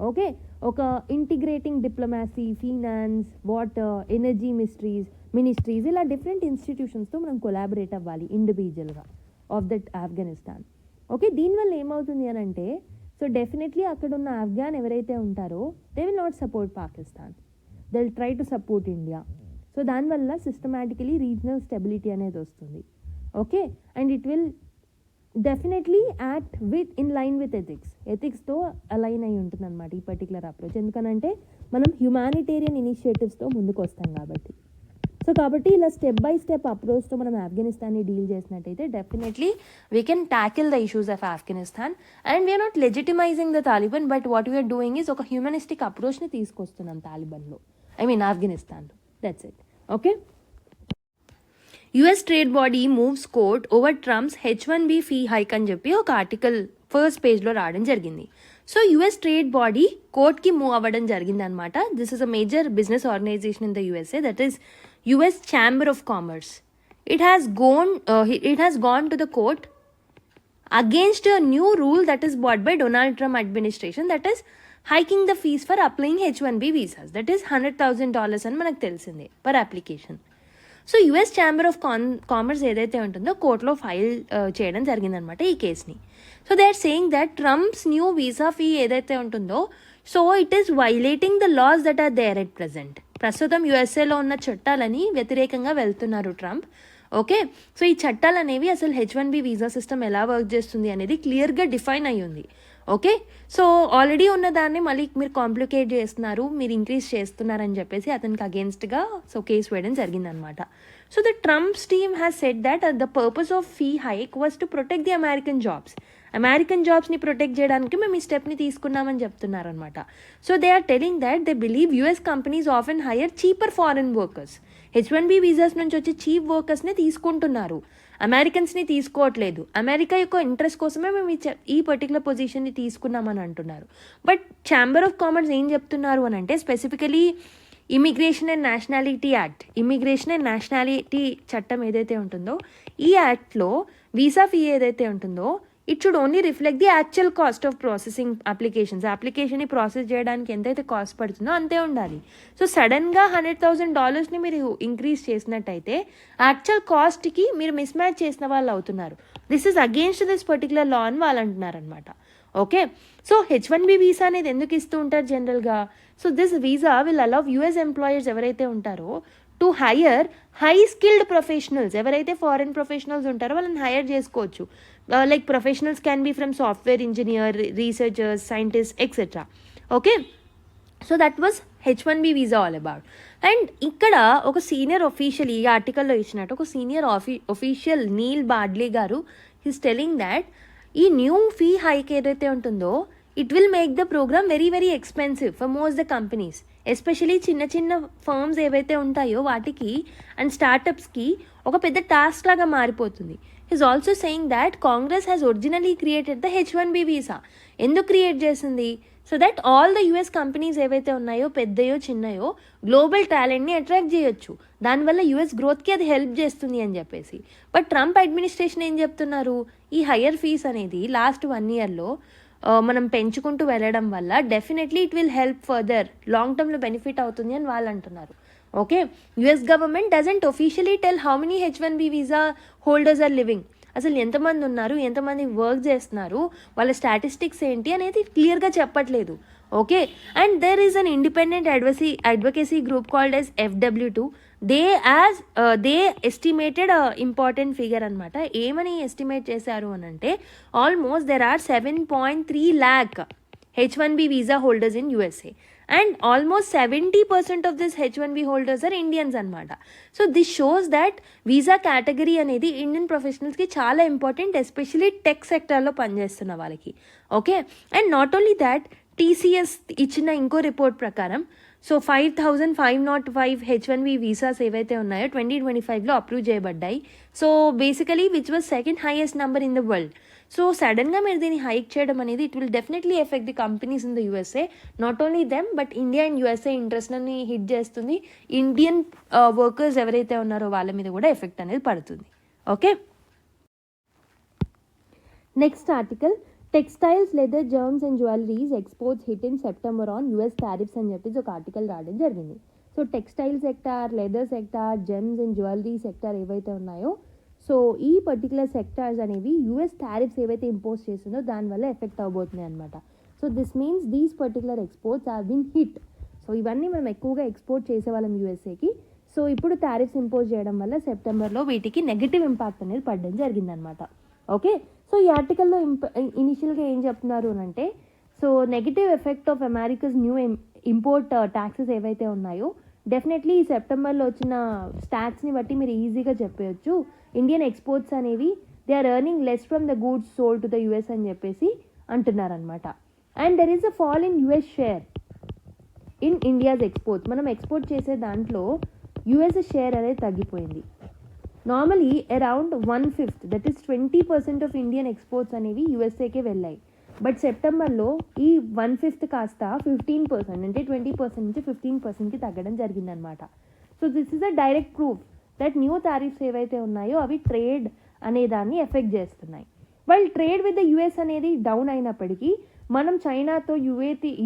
ఓకే, ఒక integrating diplomacy, finance, water, energy ministries ఇలా డిఫరెంట్ ఇన్స్టిట్యూషన్స్తో మనం కొలాబరేట్ అవ్వాలి ఇండివిజువల్గా ఆఫ్ దట్ ఆఫ్ఘనిస్తాన్. ఓకే, దీనివల్ల ఏమవుతుంది అని అంటే, సో డెఫినెట్లీ అక్కడ ఉన్న ఆఫ్ఘాన్ ఎవరైతే ఉంటారో they will not support Pakistan, they will try to support India. So దానివల్ల సిస్టమాటికలీ రీజనల్ స్టెబిలిటీ అనేది వస్తుంది. Okay, and it will definitely act in line with ఎథిక్స్తో అలైన్ అయి ఉంటుంది అనమాట ఈ పర్టికులర్ అప్రోచ్. ఎందుకనంటే మనం హ్యుమానిటేరియన్ ఇనిషియేటివ్స్తో ముందుకు వస్తాం కాబట్టి. సో కాబట్టి ఇలా స్టెప్ బై స్టెప్ అప్రోచ్తో మనం ఆఫ్ఘనిస్తాన్ని డీల్ చేసినట్టయితే definitely we can tackle the issues of Afghanistan. And we are not legitimising the Taliban, but what we are doing is ఒక హ్యూమనిస్టిక్ అప్రోచ్ని తీసుకొస్తున్నాం తాలిబాన్లో, ఆఫ్ఘనిస్తాన్లో. That's it. Okay, US trade body moves court over Trump's H1B fee hike అని చెప్పి ఒక ఆర్టికల్ ఫస్ట్ పేజ్లో రావడం జరిగింది. సో US ట్రేడ్ బాడీ కోర్ట్కి మూవ్ అవ్వడం జరిగింది అనమాట. This is a major business organisation in the USA, that is US Chamber of Commerce. It has gone to the court against a new rule that is brought by Donald Trump administration, that is hiking the fees for applying H1B visas. That is $100,000 అని మనకు తెలిసిందే per application. So US chamber of commerce ఏదైతే ఉంటుందో కోర్టులో ఫైల్ చేయడం జరిగిందనమాట ఈ కేసుని. So they are saying that Trump's new visa fee ఏదైతే ఉంటుందో, so it is violating the laws that are there at present. ప్రస్తుతం యుఎస్ఏలో ఉన్న చట్టాలని వ్యతిరేకంగా వెళ్తున్నారు ట్రంప్. ఓకే, సో ఈ చట్టాలు అనేవి అసలు H1B వీసా సిస్టమ్ ఎలా వర్క్ చేస్తుంది అనేది క్లియర్గా డిఫైన్ అయ్యి ఉంది. ఓకే, సో ఆల్రెడీ ఉన్న దాన్ని మళ్ళీ మీరు కాంప్లికేట్ చేస్తున్నారు, మీరు ఇంక్రీజ్ చేస్తున్నారని చెప్పేసి అతనికి అగేన్స్ట్గా సో కేసు వేయడం జరిగిందనమాట. So the Trump's team has said that the purpose of fee hike was to protect the American జాబ్స్ని ప్రొటెక్ట్ చేయడానికి మేము ఈ స్టెప్ని తీసుకున్నామని చెప్తున్నారనమాట. So they are telling that they believe US companies often hire cheaper foreign workers. H1B visas నుంచి వచ్చే చీప్ వర్కర్స్ని తీసుకుంటున్నారు, అమెరికన్స్ని తీసుకోవట్లేదు. అమెరికా యొక్క ఇంట్రెస్ట్ కోసమే మేము ఈ పర్టికులర్ పొజిషన్ని తీసుకున్నామని అంటున్నారు. బట్ ఛాంబర్ ఆఫ్ కామర్స్ ఏం చెప్తున్నారు అని అంటే, స్పెసిఫికలీ ఇమిగ్రేషన్ అండ్ నేషనాలిటీ చట్టం ఏదైతే ఉంటుందో, ఈ యాక్ట్లో వీసా ఫీ ఏదైతే ఉంటుందో it should only reflect the actual cost of processing అప్లికేషన్ని ప్రాసెస్ చేయడానికి ఎంతైతే కాస్ట్ పడుతుందో అంతే ఉండాలి. సో సడన్గా $100,000 మీరు ఇంక్రీజ్ చేసినట్టయితే యాక్చువల్ కాస్ట్కి మీరు మిస్ మ్యాచ్ చేసిన వాళ్ళు అవుతున్నారు. This is against this particular law అని వాళ్ళు అంటున్నారనమాట. ఓకే, సో H1B వీసా అనేది ఎందుకు ఇస్తూ ఉంటారు జనరల్గా? So this visa will allow US employers ఎవరైతే ఉంటారో to hire high skilled professionals. ఎవరైతే ఫారెన్ ప్రొఫెషనల్స్ ఉంటారో వాళ్ళని హైర్ చేసుకోవచ్చు. Like professionals can be from software engineer, researchers, scientist etcetera. Okay, so that was H1B visa all about. And ఇక్కడ ఒక సీనియర్ ఒఫీషియల్, ఈ ఆర్టికల్లో ఇచ్చినట్టు ఒక సీనియర్ ఒఫీషియల్ నీల్ బాడ్లీ గారు హీస్ టెలింగ్ దాట్ ఈ న్యూ ఫీ హైక్ ఏదైతే ఉంటుందో it will make the programme very very expensive for most the companies, especially చిన్న చిన్న ఫర్మ్స్ ఏవైతే ఉంటాయో వాటికి అండ్ స్టార్టప్స్కి ఒక పెద్ద టాస్క్ లాగా మారిపోతుంది. Is also saying that Congress has originally created the H1B visa. ఎందుకు క్రియేట్ చేసింది? So that all the US companies ఏవైతే ఉన్నాయో, పెద్దయో చిన్నయో, గ్లోబల్ టాలెంట్ని అట్రాక్ట్ చేయొచ్చు. దానివల్ల US గ్రోత్కి అది హెల్ప్ చేస్తుంది అని చెప్పేసి. బట్ ట్రంప్ అడ్మినిస్ట్రేషన్ ఏం చెప్తున్నారు, ఈ హయ్యర్ ఫీస్ అనేది లాస్ట్ 1 yearలో మనం పెంచుకుంటూ వెళ్ళడం వల్ల definitely it will help further, long టర్మ్లో బెనిఫిట్ అవుతుంది అని వాళ్ళు అంటున్నారు. Okay, US government doesn't officially tell how many H1B visa holders are living. అసలు ఎంతమంది ఉన్నారు, ఎంతమంది వర్క్ చేస్తున్నారు, వాళ్ళ స్టాటిస్టిక్స్ ఏంటి అనేది క్లియర్గా చెప్పట్లేదు. Okay, and there is an independent advocacy group called as FW2. They estimated important figure అనమాట. ఏమని ఎస్టిమేట్ చేశారు అని అంటే, almost there are 7.3 lakh H1B visa holders in USA. And almost 70% of this H1B holders are Indians అనమాట. So this shows that visa category అనేది ఇండియన్ ప్రొఫెషనల్స్కి చాలా ఇంపార్టెంట్, ఎస్పెషలీ టెక్ సెక్టార్లో పనిచేస్తున్న వాళ్ళకి. Okay, and not only that, TCS ఇచ్చిన ఇంకో రిపోర్ట్ ప్రకారం సో 5,505 H1B వీసాస్ ఏవైతే ఉన్నాయో 2025లో అప్రూవ్ చేయబడ్డాయి. So basically which was second highest number in the world. So సడన్గా మీరు దీన్ని హైక్ చేయడం అనేది it will definitely effect the companies in the USA. Not only them but India and USA ఇంట్రెస్ట్ని హిట్ చేస్తుంది. ఇండియన్ వర్కర్స్ ఎవరైతే ఉన్నారో వాళ్ళ మీద కూడా ఎఫెక్ట్ అనేది పడుతుంది. Okay, next article, textiles, leather, gems and jewelleries exports hit in September on US tariffs అని చెప్పేసి ఒక ఆర్టికల్ రావడం జరిగింది. So textile sector, leather sector, gems and jewellery sector ఏవైతే ఉన్నాయో సో ఈ పర్టికులర్ సెక్టార్స్ అనేవి యూఎస్ టారిఫ్స్ ఏవైతే ఇంపోజ్ చేస్తుందో దానివల్ల ఎఫెక్ట్ అవబోతున్నాయి అనమాట. So this means these particular exports have been hit. So ఇవన్నీ మనం ఎక్కువగా ఎక్స్పోర్ట్ చేసేవాళ్ళం యూఎస్ఏకి. సో ఇప్పుడు టారిఫ్స్ ఇంపోజ్ చేయడం వల్ల సెప్టెంబర్లో వీటికి నెగిటివ్ ఇంపాక్ట్ అనేది పడడం జరిగిందనమాట. ఓకే, సో ఈ ఆర్టికల్లో ఇనిషియల్గా ఏం చెప్తున్నారు అంటే so negative effect of America's new import taxes ఏవైతే ఉన్నాయో డెఫినెట్లీ ఈ సెప్టెంబర్లో వచ్చిన స్టాట్స్ని బట్టి మీరు ఈజీగా చెప్పవచ్చు ఇండియన్ ఎక్స్పోర్ట్స్ అనేవి they are earning less from the goods sold to the US అని చెప్పేసి అంటున్నారనమాట. And there is a fall in US share in India's exports. మనం ఎక్స్పోర్ట్ చేసే దాంట్లో యూఎస్ షేర్ అనేది తగ్గిపోయింది. Normally around 1/5 that is 20% of Indian exports అనేవి యూఎస్ఏకే వెళ్ళాయి. బట్ సెప్టెంబర్లో ఈ 1/5 కాస్త 15% అంటే 20% నుంచి 15%కి తగ్గడం జరిగిందనమాట. So this is a direct proof that new tariffs ఏవైతే ఉన్నాయో అవి ట్రేడ్ అనే దాన్ని ఎఫెక్ట్ చేస్తున్నాయి. వాళ్ళు ట్రేడ్ విత్ ద యూఎస్ అనేది డౌన్ అయినప్పటికీ మనం చైనాతో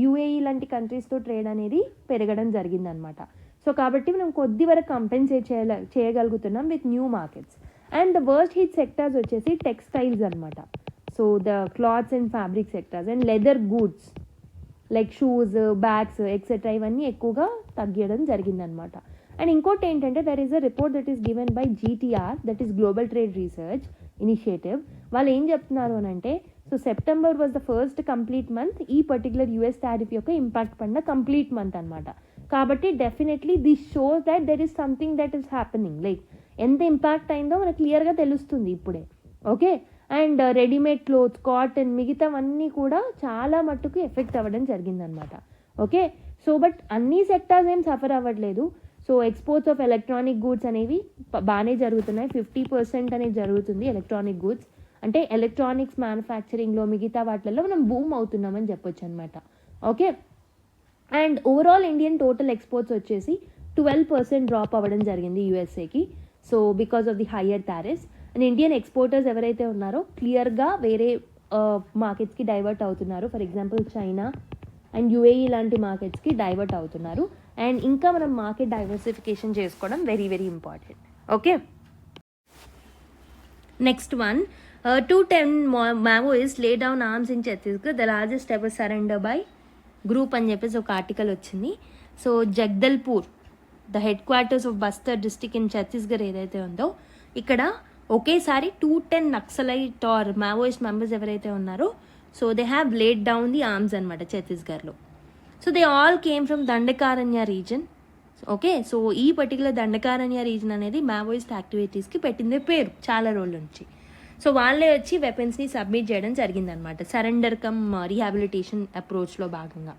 యుఏఈ లాంటి కంట్రీస్తో ట్రేడ్ అనేది పెరగడం జరిగిందనమాట. సో కాబట్టి మనం కొద్ది వరకు కంపెన్సేట్ చేయగలుగుతున్నాం with new markets. And the worst hit sectors వచ్చేసి టెక్స్టైల్స్ అనమాట. So the clothes and fabric sectors and leather goods like shoes, bags etcetera ఇవన్నీ ఎక్కువగా తగ్గడం జరిగిందనమాట. అండ్ ఇంకోటి ఏంటంటే there is a report that is given by GTR that is global trade research initiative. వాళ్ళు ఏం చెప్తున్నారు అని అంటే so September was the first complete month ఈ పర్టికులర్ యూఎస్ టారిఫ్ యొక్క ఇంపాక్ట్ పడిన కంప్లీట్ మంత్ అనమాట. కాబట్టి definitely this shows that there is something that is happening, like ఎంత ఇంపాక్ట్ అయిందో మనకు క్లియర్గా తెలుస్తుంది ఇప్పుడే. Okay, and readymade clothes, cotton, మిగతావన్నీ కూడా చాలా మట్టుకు ఎఫెక్ట్ అవ్వడం జరిగిందనమాట. ఓకే, సో బట్ అన్ని సెక్టార్స్ ఏం సఫర్ అవ్వట్లేదు. So exports of electronic goods అనేవి బాగానే జరుగుతున్నాయి. 50% అనేది జరుగుతుంది ఎలక్ట్రానిక్ గూడ్స్. అంటే ఎలక్ట్రానిక్స్ మ్యానుఫ్యాక్చరింగ్లో మిగతా వాటిల్లో మనం బూమ్ అవుతున్నామని చెప్పొచ్చు అనమాట. Okay, and overall Indian total exports వచ్చేసి 12% డ్రాప్ అవ్వడం జరిగింది యూఎస్ఏకి. So because of the higher tariffs. And Indian exporters ఎవరైతే ఉన్నారో క్లియర్గా వేరే మార్కెట్స్కి డైవర్ట్ అవుతున్నారు. For example China and UAE లాంటి మార్కెట్స్కి డైవర్ట్ అవుతున్నారు. అండ్ ఇంకా మనం మార్కెట్ డైవర్సిఫికేషన్ చేసుకోవడం very very important. Okay, next one, 210 Maoists lay down arms in Chhattisgarh, the largest ever surrender by group అని చెప్పేసి ఒక ఆర్టికల్ వచ్చింది. So Jagdalpur, the head quarters of Bastar district in Chhattisgarh ఏదైతే ఉందో ఇక్కడ ఒకేసారి 210 నక్సలైట్ ఆర్ మావోయిస్ట్ మెంబర్స్ ఎవరైతే ఉన్నారో so they have laid down the arms అనమాట ఛత్తీస్గఢ్లో. So they all came from Dandakaranya reason. Okay, so ఈ పర్టికులర్ దండకారణ్య రీజన్ అనేది మావోయిస్ట్ యాక్టివిటీస్కి పెట్టిందే పేరు చాలా రోజుల నుంచి. సో వాళ్ళే వచ్చి వెపన్స్ని సబ్మిట్ చేయడం జరిగిందనమాట సరెండర్ కమ్ రీహాబిలిటేషన్ అప్రోచ్లో భాగంగా.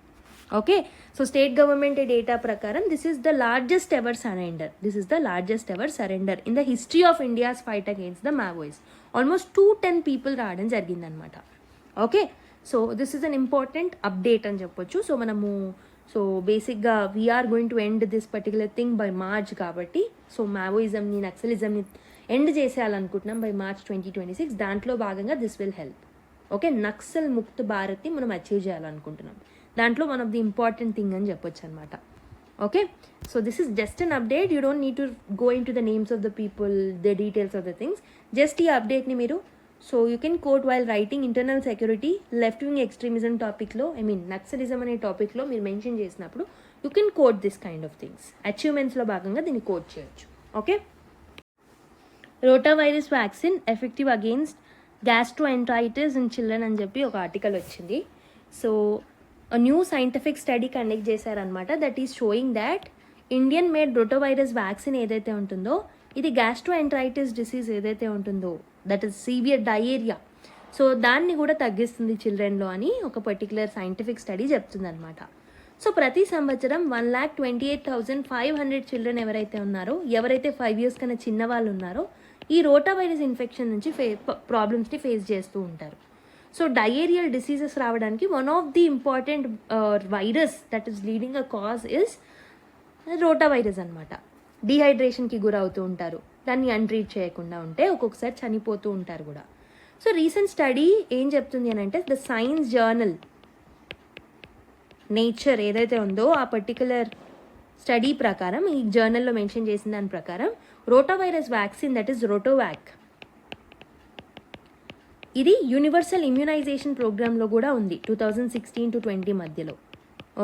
Okay, so state government data ప్రకారం this is the largest ever surrender in the history of India's fight against the Maoist. Almost 210 people రావడం జరిగిందనమాట. Okay, so this is an important update అని చెప్పొచ్చు. సో మనము సో బేసిక్గా we are going to end this particular thing by March కాబట్టి సో మావోయిజంని నక్సలిజంని ఎండ్ చేసేయాలనుకుంటున్నాం బై మార్చ్ 2026. దాంట్లో భాగంగా this will help. Okay, Naxal Mukt భారత్ని మనం అచీవ్ చేయాలనుకుంటున్నాం. దాంట్లో one of the important thing అని చెప్పొచ్చు అనమాట. Okay, so this is just an update. You don't need to go into the names of the people, the details of the things. Just ఈ అప్డేట్ని మీరు so you can quote while writing internal security, left wing extremism టాపిక్లో నక్సలిజం అనే టాపిక్లో మీరు మెన్షన్ చేసినప్పుడు you can quote this kind of things. అచీవ్మెంట్స్లో భాగంగా దీన్ని కోట్ చేయొచ్చు. Okay, rotavirus vaccine effective against gastroenteritis in children అని చెప్పి ఒక ఆర్టికల్ వచ్చింది. So new scientific study conduct చేశారనమాట. That is showing that Indian made rotavirus vaccine ఏదైతే ఉంటుందో ఇది గ్యాస్ట్రోఎంటరైటిస్ డిసీజ్ ఏదైతే ఉంటుందో that is severe diarrhoea, so దాన్ని కూడా తగ్గిస్తుంది చిల్డ్రన్లో అని ఒక పర్టికులర్ సైంటిఫిక్ స్టడీ చెప్తుంది అనమాట. సో ప్రతి సంవత్సరం 1,28,500 చిల్డ్రన్ ఎవరైతే ఉన్నారో, ఎవరైతే 5 years కన్నా చిన్న వాళ్ళు ఉన్నారో ఈ రోటా వైరస్ ఇన్ఫెక్షన్ నుంచి ప్రాబ్లమ్స్ని ఫేస్ చేస్తూ ఉంటారు. సో డయేరియల్ డిసీజెస్ రావడానికి one of the important virus that is leading a cause is rota virus అనమాట. డీహైడ్రేషన్కి గురవుతూ ఉంటారు, దాన్ని అన్ట్రీట్ చేయకుండా ఉంటే ఒక్కొక్కసారి చనిపోతూ ఉంటారు కూడా. సో రీసెంట్ స్టడీ ఏం చెప్తుంది అని అంటే ద సైన్స్ జర్నల్ నేచర్ ఏదైతే ఉందో ఆ పర్టికులర్ స్టడీ ప్రకారం, ఈ జర్నల్లో మెన్షన్ చేసిన దాని ప్రకారం rotavirus vaccine that is Rotavac ఇది యూనివర్సల్ ఇమ్యునైజేషన్ ప్రోగ్రాంలో కూడా ఉంది 2016 to 20 మధ్యలో.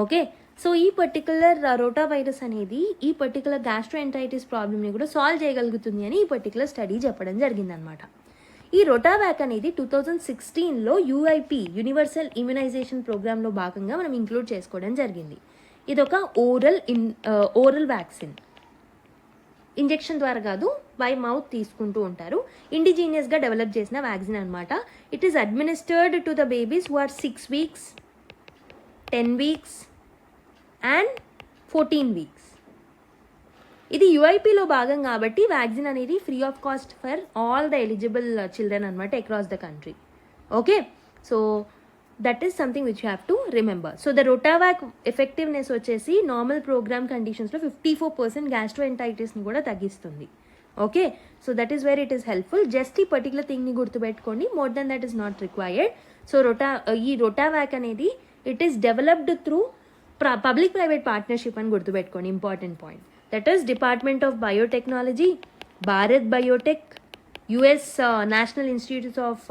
ఓకే, సో ఈ పర్టికులర్ రోటా వైరస్ అనేది ఈ పర్టికులర్ గ్యాస్ట్రోఎంటరైటిస్ ప్రాబ్లమ్ని కూడా సాల్వ్ చేయగలుగుతుంది అని ఈ పర్టికులర్ స్టడీ చెప్పడం జరిగిందనమాట. ఈ రోటావాక్ అనేది 2016లో యూఐపి యూనివర్సల్ ఇమ్యునైజేషన్ ప్రోగ్రాంలో భాగంగా మనం ఇంక్లూడ్ చేసుకోవడం జరిగింది. ఇది ఒక ఓరల్ వ్యాక్సిన్, ఇంజెక్షన్ ద్వారా కాదు బై మౌత్ తీసుకుంటూ ఉంటారు. ఇండిజీనియస్గా డెవలప్ చేసిన వ్యాక్సిన్ అనమాట. It is administered to the babies who are 6 weeks, 10 weeks and 14 weeks. ఇది యూఐపీలో భాగం కాబట్టి వ్యాక్సిన్ అనేది free of cost for all the eligible children అనమాట across the country. Okay, so that is something which you have to remember. So the Rotavac effectiveness వచ్చేసి నార్మల్ ప్రోగ్రామ్ కండిషన్స్లో 54% గ్యాస్ట్రోఎంటైటిస్ని కూడా తగ్గిస్తుంది. Okay, so that is where it is helpful. Just ఈ పర్టికులర్ థింగ్ని గుర్తుపెట్టుకోండి, more than that is not required. So ఈ రోటావాక్ అనేది it is developed through public private partnership అని గుర్తుపెట్టుకోండి, important point. That is department of biotechnology, Bharat Biotech, US national institutes of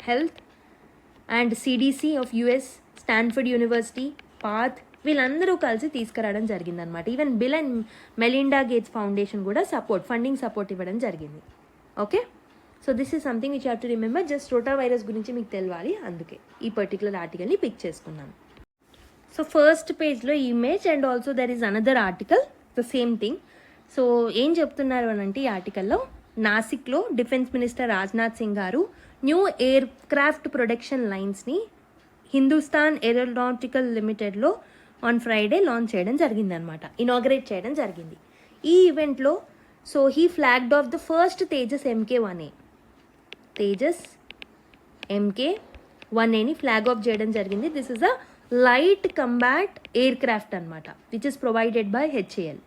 health and CDC of US, Stanford university, path, వీళ్ళందరూ కలిసి తీసుకురావడం జరిగిందనమాట. Even bill and Melinda gates foundation కూడా ఫండింగ్ సపోర్ట్ ఇవ్వడం జరిగింది. Okay, so this is something which have to remember. Just rotavirus గురించి మీకు తెలియాలి, అందుకే ఈ పర్టికులర్ ఆర్టికల్ని పిక్ చేసుకున్నాను. సో ఫస్ట్ పేజ్లో image and also there is another article the same thing. So ఏం చెప్తున్నారు అని అంటే ఈ ఆర్టికల్లో నాసిక్లో డిఫెన్స్ మినిస్టర్ రాజ్నాథ్ సింగ్ గారు న్యూ ఎయిర్ క్రాఫ్ట్ ప్రొడక్షన్ లైన్స్ని హిందుస్థాన్ ఏరోనాటికల్ లిమిటెడ్లో ఆన్ ఫ్రైడే లాంచ్ చేయడం జరిగిందనమాట, ఇనాగ్రేట్ చేయడం జరిగింది. ఈ ఈవెంట్లో so he flagged off the first Tejas MK-1A, Tejas MK-1Aని ఫ్లాగ్ ఆఫ్ చేయడం జరిగింది. This is a light combat aircraft అనమాట which is provided by HAL.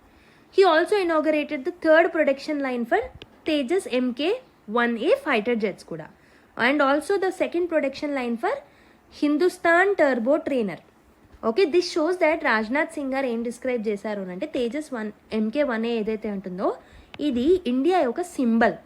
He also inaugurated the third production line for Tejas MK-1A fighter jets kuda, and also the second production line for Hindustan Turbo Trainer. Okay, this shows that Rajnath Singh గారు ఏం డిస్క్రైబ్ చేశారు అంటే తేజస్ MK-1A ఏదైతే ఉంటుందో ఇది ఇండియా యొక్క సింబల్,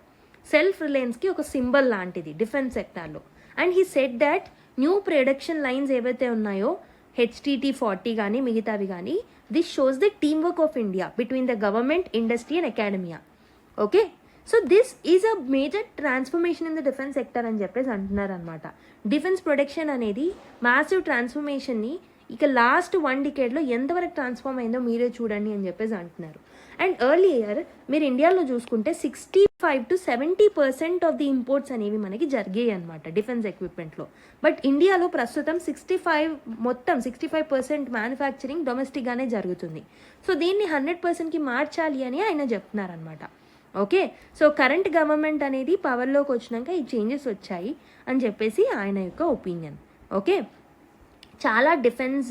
సెల్ఫ్ రిలయన్స్కి ఒక సింబల్ లాంటిది డిఫెన్స్ సెక్టార్లో. And he said that new production lines ఏవైతే ఉన్నాయో HTT-40 కానీ మిగతావి కానీ, this shows the team work of India between the government, industry and academia. Okay, so this is a major transformation in the defence sector అని చెప్పేసి అంటున్నారు అనమాట. డిఫెన్స్ ప్రొడక్షన్ అనేది మ్యాసివ్ ట్రాన్స్ఫర్మేషన్ని ఇక లాస్ట్ 1 decade ఎంతవరకు ట్రాన్స్ఫార్మ్ అయిందో మీరే చూడండి అని చెప్పేసి అంటున్నారు. అండ్ ఎర్లియర్ మీరు ఇండియాలో చూసుకుంటే 65 to 70% ఆఫ్ ది ఇంపోర్ట్స్ అనేవి మనకి జరిగాయి అనమాట డిఫెన్స్ ఎక్విప్మెంట్లో. బట్ ఇండియాలో ప్రస్తుతం 65% మ్యానుఫ్యాక్చరింగ్ డొమెస్టిక్గానే జరుగుతుంది. సో దీన్ని 100%కి మార్చాలి అని ఆయన చెప్తున్నారనమాట. ఓకే, సో కరెంట్ గవర్నమెంట్ అనేది పవర్లోకి వచ్చినాక ఈ చేంజెస్ వచ్చాయి అని చెప్పేసి ఆయన యొక్క ఒపీనియన్. ఓకే, చాలా డిఫెన్స్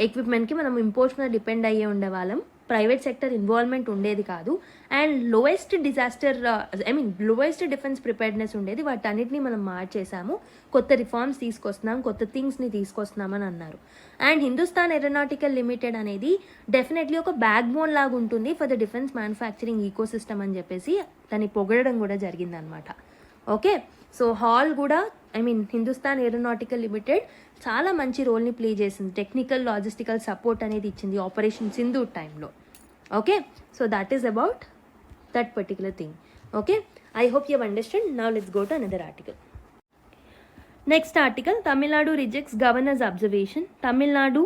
ఎక్విప్మెంట్కి మనం ఇంపోర్ట్స్ మీద డిపెండ్ అయ్యే ఉండేవాళ్ళం, ప్రైవేట్ సెక్టర్ ఇన్వాల్వ్మెంట్ ఉండేది కాదు, అండ్ లోయెస్ట్ డిఫెన్స్ ప్రిపేర్డ్నెస్ ఉండేది. వాటన్నిటిని మనం మార్చేసాము, కొత్త రిఫార్మ్స్ తీసుకొస్తున్నాం, కొత్త థింగ్స్ని తీసుకొస్తున్నామని అన్నారు. అండ్ హిందుస్థాన్ ఏరోనాటికల్ లిమిటెడ్ అనేది డెఫినెట్లీ ఒక బ్యాక్ బోన్ లాగా ఉంటుంది for the defence manufacturing ecosystem అని చెప్పేసి దాన్ని పొగడడం కూడా జరిగిందనమాట. ఓకే, సో హాల్ కూడా హిందుస్థాన్ ఏరోనాటికల్ లిమిటెడ్ చాలా మంచి రోల్ని ప్లే చేసింది, టెక్నికల్ లాజిస్టికల్ సపోర్ట్ అనేది ఇచ్చింది ఆపరేషన్ సింధూర్ టైంలో. Okay, so that is about that particular thing. Okay, I hope you have understand. Now let's go to another article. Next article, Tamil Nadu rejects governor's observation. Tamil Nadu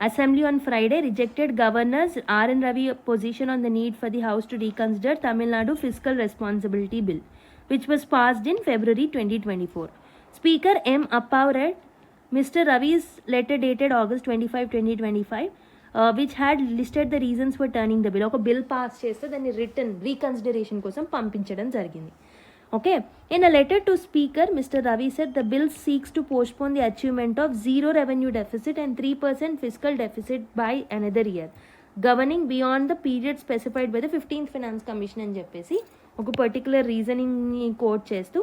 Assembly on Friday rejected Governor's R.N. Ravi position on the need for the House to reconsider Tamil Nadu Fiscal Responsibility Bill, which was passed in February 2024. Speaker M. Appav read Mr. Ravi's letter dated August 25, 2025, which had listed the reasons for turning the bill. ఒక బిల్ పాస్ చేస్తే దాన్ని రిటర్న్ రీకన్సిడరేషన్ కోసం పంపించడం జరిగింది. Okay, in a letter to Speaker, Mr. Ravi said the bill seeks to postpone the achievement of zero revenue deficit and 3% fiscal deficit by another year, governing beyond the period specified by the 15th Finance Commission అని చెప్పేసి ఒక పర్టికులర్ రీజనింగ్ని కోట్ చేస్తూ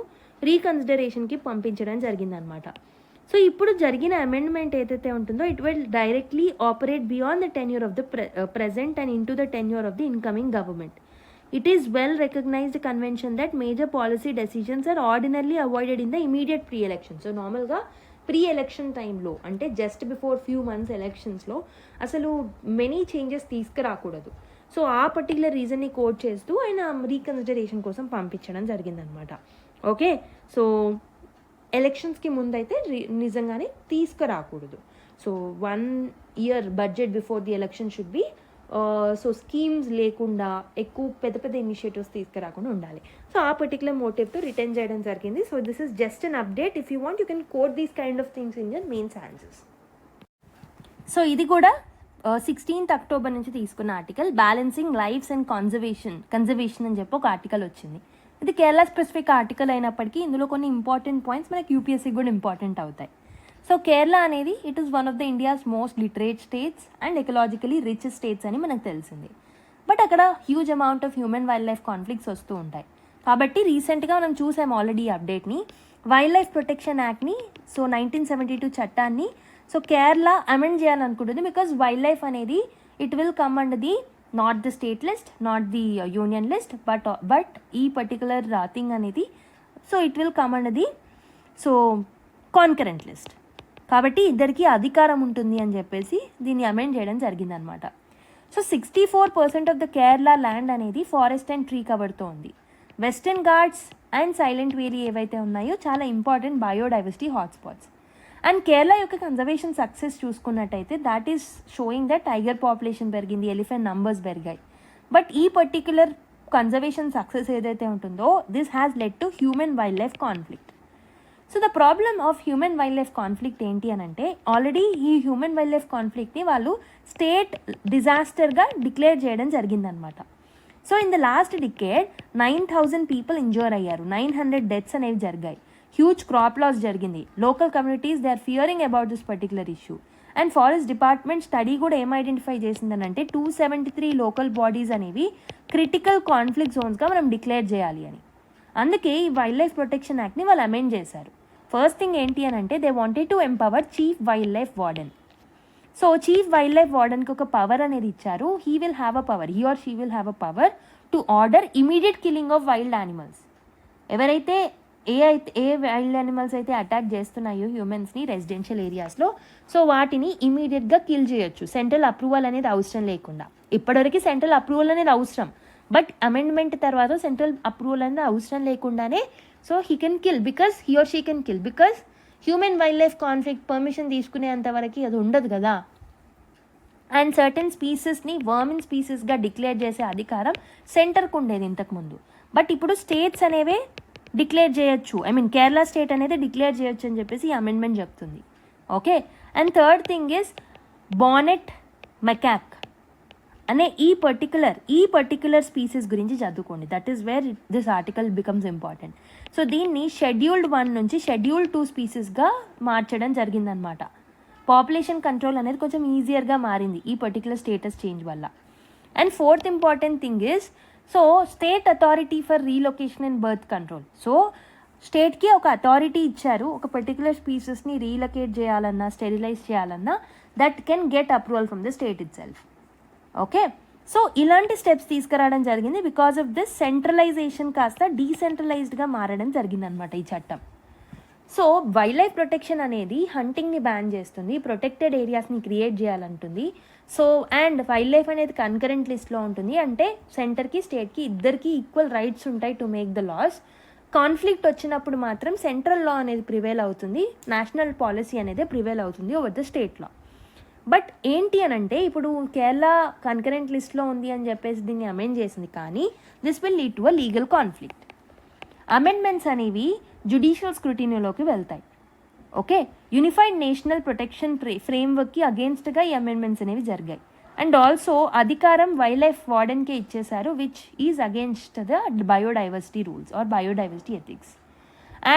రీకన్సిడరేషన్కి పంపించడం జరిగిందనమాట. సో ఇప్పుడు జరిగిన అమెండ్మెంట్ ఏదైతే ఉంటుందో it will directly operate beyond the tenure of the present and in to the tenure of the incoming government. It is well recognized convention that major policy decisions are ordinarily avoided in the immediate pre-election. So నార్మల్గా ప్రీ-ఎలక్షన్ టైంలో అంటే జస్ట్ బిఫోర్ ఫ్యూ మంత్స్ ఎలక్షన్స్లో అసలు మెనీ చేంజెస్ తీసుకురాకూడదు. సో ఆ పర్టికులర్ రీజన్ని కోట్ చేస్తూ ఆయన రీకన్సిడరేషన్ కోసం పంపించడం జరిగిందనమాట. ఓకే, సో ఎలక్షన్స్కి ముందైతే నిజంగానే తీసుకురాకూడదు. So 1 year budget before the election should be so schemes లేకుండా ఎక్కువ పెద్ద పెద్ద ఇనిషియేటివ్స్ తీసుకురాకుండా ఉండాలి. సో ఆ పర్టికులర్ మోటివ్తో రిటర్న్ చేయడం జరిగింది. So this is just an update. If you want you can quote these kind of things in your mains answers. So ఇది కూడా 16th October నుంచి తీసుకున్న article, balancing lives and conservation అని చెప్పి ఒక ఆర్టికల్ వచ్చింది. ఇది కేరళ స్పెసిఫిక్ ఆర్టికల్ అయినప్పటికీ ఇందులో కొన్ని ఇంపార్టెంట్ పాయింట్స్ మనకి యూపీఎస్సీకి కూడా ఇంపార్టెంట్ అవుతాయి. సో కేరళ అనేది it is one of the India's most literate states and ecologically rich states అని మనకు తెలిసింది. బట్ అక్కడ huge amount of human wildlife conflicts వస్తూ ఉంటాయి. కాబట్టి రీసెంట్గా మనం చూసాం ఆల్రెడీ అప్డేట్ని, వైల్డ్ లైఫ్ ప్రొటెక్షన్ యాక్ట్ని, సో 1972 చట్టాన్ని సో కేరళ అమెండ్ చేయాలనుకుంటుంది. బికాజ్ వైల్డ్ లైఫ్ అనేది it will come under the not the state list, not the union list, but ఈ పర్టికులర్ థింగ్ అనేది so it will come under the so concurrent list. కాబట్టి ఇద్దరికి అధికారం ఉంటుంది అని చెప్పేసి దీన్ని అమెండ్ చేయడం జరిగిందనమాట. So 64% of the Kerala land అనేది ఫారెస్ట్ అండ్ ట్రీ కవర్తో ఉంది. Western Ghats and silent valley ఏవైతే ఉన్నాయో చాలా important biodiversity hotspots. And Kerala యొక్క కన్జర్వేషన్ సక్సెస్ చూసుకున్నట్టయితే that is showing that tiger population పెరిగింది, ఎలిఫెంట్ నంబర్స్ పెరిగాయి. బట్ ఈ పర్టిక్యులర్ కన్జర్వేషన్ సక్సెస్ ఏదైతే ఉంటుందో this has led to human wildlife conflict. So the problem of human wildlife conflict ఏంటి అని అంటే ఆల్రెడీ ఈ హ్యూమన్ వైల్డ్ లైఫ్ కాన్ఫ్లిక్ట్ని వాళ్ళు స్టేట్ డిజాస్టర్గా డిక్లేర్ చేయడం జరిగిందనమాట. So in the last decade 9,000 people injure అయ్యారు, 900 డెత్స్ అనేవి జరిగాయి, హ్యూజ్ క్రాప్ లాస్ జరిగింది. Local communities they are fearing about this particular issue. And forest department study కూడా ఏం ఐడెంటిఫై చేసిందనంటే 273 లోకల్ బాడీస్ అనేవి క్రిటికల్ కాన్ఫ్లిక్ట్ జోన్స్గా మనం డిక్లేర్ చేయాలి అని. అందుకే ఈ వైల్డ్ లైఫ్ ప్రొటెక్షన్ యాక్ట్ని వాళ్ళు అమెండ్ చేశారు. ఫస్ట్ థింగ్ ఏంటి అని అంటే they wanted to empower chief wildlife warden. So chief wildlife వార్డెన్కి ఒక పవర్ అనేది ఇచ్చారు. He will have a power, he or she will have a power to order immediate killing of wild animals. ఎవరైతే ఏ వైల్డ్ యానిమల్స్ అయితే అటాక్ చేస్తున్నాయో హ్యూమన్స్ని రెసిడెన్షియల్ ఏరియాస్లో, సో వాటిని ఇమీడియట్గా కిల్ చేయొచ్చు సెంట్రల్ అప్రూవల్ అనేది అవసరం లేకుండా. ఇప్పటివరకు సెంట్రల్ అప్రూవల్ అనేది అవసరం, బట్ అమెండ్మెంట్ తర్వాత సెంట్రల్ అప్రూవల్ అనేది అవసరం లేకుండానే so he can kill because he or she can kill because human wildlife conflict permission తీసుకునేంతవరకు అది ఉండదు కదా. అండ్ సర్టెన్ స్పీసెస్ని వర్మిన్ స్పీసెస్గా డిక్లేర్ చేసే అధికారం సెంటర్కు ఉండేది ఇంతకుముందు. బట్ ఇప్పుడు స్టేట్స్ అనేవే డిక్లేర్ చేయొచ్చు, కేరళ స్టేట్ అనేది డిక్లేర్ చేయొచ్చు అని చెప్పేసి ఈ అమెండ్మెంట్ చెప్తుంది. Okay, and third thing is bonnet macaque అనే ఈ పర్టికులర్ స్పీసీస్ గురించి చదువుకోండి. That is wear this article becomes important. So దీన్ని షెడ్యూల్డ్ 1 నుంచి షెడ్యూల్డ్ 2 స్పీసీస్గా మార్చడం జరిగిందనమాట. పాపులేషన్ కంట్రోల్ అనేది కొంచెం ఈజియర్గా మారింది ఈ పర్టికులర్ స్టేటస్ చేంజ్ వల్ల. And fourth important thing is so state authority for relocation and birth control. So స్టేట్కి ఒక అథారిటీ ఇచ్చారు, ఒక పర్టికులర్ స్పీసెస్ని రీలొకేట్ చేయాలన్నా స్టెరిలైజ్ చేయాలన్నా that can get approval from the state it self. Okay, so ఇలాంటి స్టెప్స్ తీసుకురావడం జరిగింది. బికాస్ ఆఫ్ దిస్ సెంట్రలైజేషన్ కాస్త డీసెంట్రలైజ్డ్గా మారడం జరిగిందనమాట ఈ చట్టం. సో వైల్డ్ లైఫ్ ప్రొటెక్షన్ అనేది హంటింగ్ని బ్యాన్ చేస్తుంది, ప్రొటెక్టెడ్ ఏరియాస్ని క్రియేట్ చేయాలంటుంది. సో అండ్ వైల్డ్ లైఫ్ అనేది కన్కరెంట్ లిస్ట్లో ఉంటుంది, అంటే సెంటర్కి స్టేట్కి ఇద్దరికి ఈక్వల్ రైట్స్ ఉంటాయి to make the laws. Conflict వచ్చినప్పుడు మాత్రం సెంట్రల్ లా అనేది ప్రివేల్ అవుతుంది, నేషనల్ పాలసీ అనేది ప్రివేల్ అవుతుంది over the state law. But ఏంటి అని అంటే ఇప్పుడు కేరళ కన్కరెంట్ లిస్ట్లో ఉంది అని చెప్పేసి దీన్ని అమెండ్ చేసింది, కానీ this will lead to a legal conflict. Amendments అనేవి జ్యుడిషియల్ స్క్రూటినీలోకి వెళ్తాయి. ఓకే, యూనిఫైడ్ నేషనల్ ప్రొటెక్షన్ ఫ్రేమ్వర్క్కి అగేన్స్ట్గా ఈ అమెండ్మెంట్స్ అనేవి జరిగాయి. అండ్ ఆల్సో అధికారం వైల్డ్ లైఫ్ వార్డెన్కే ఇచ్చేశారు, which is against the biodiversity rules or biodiversity ethics.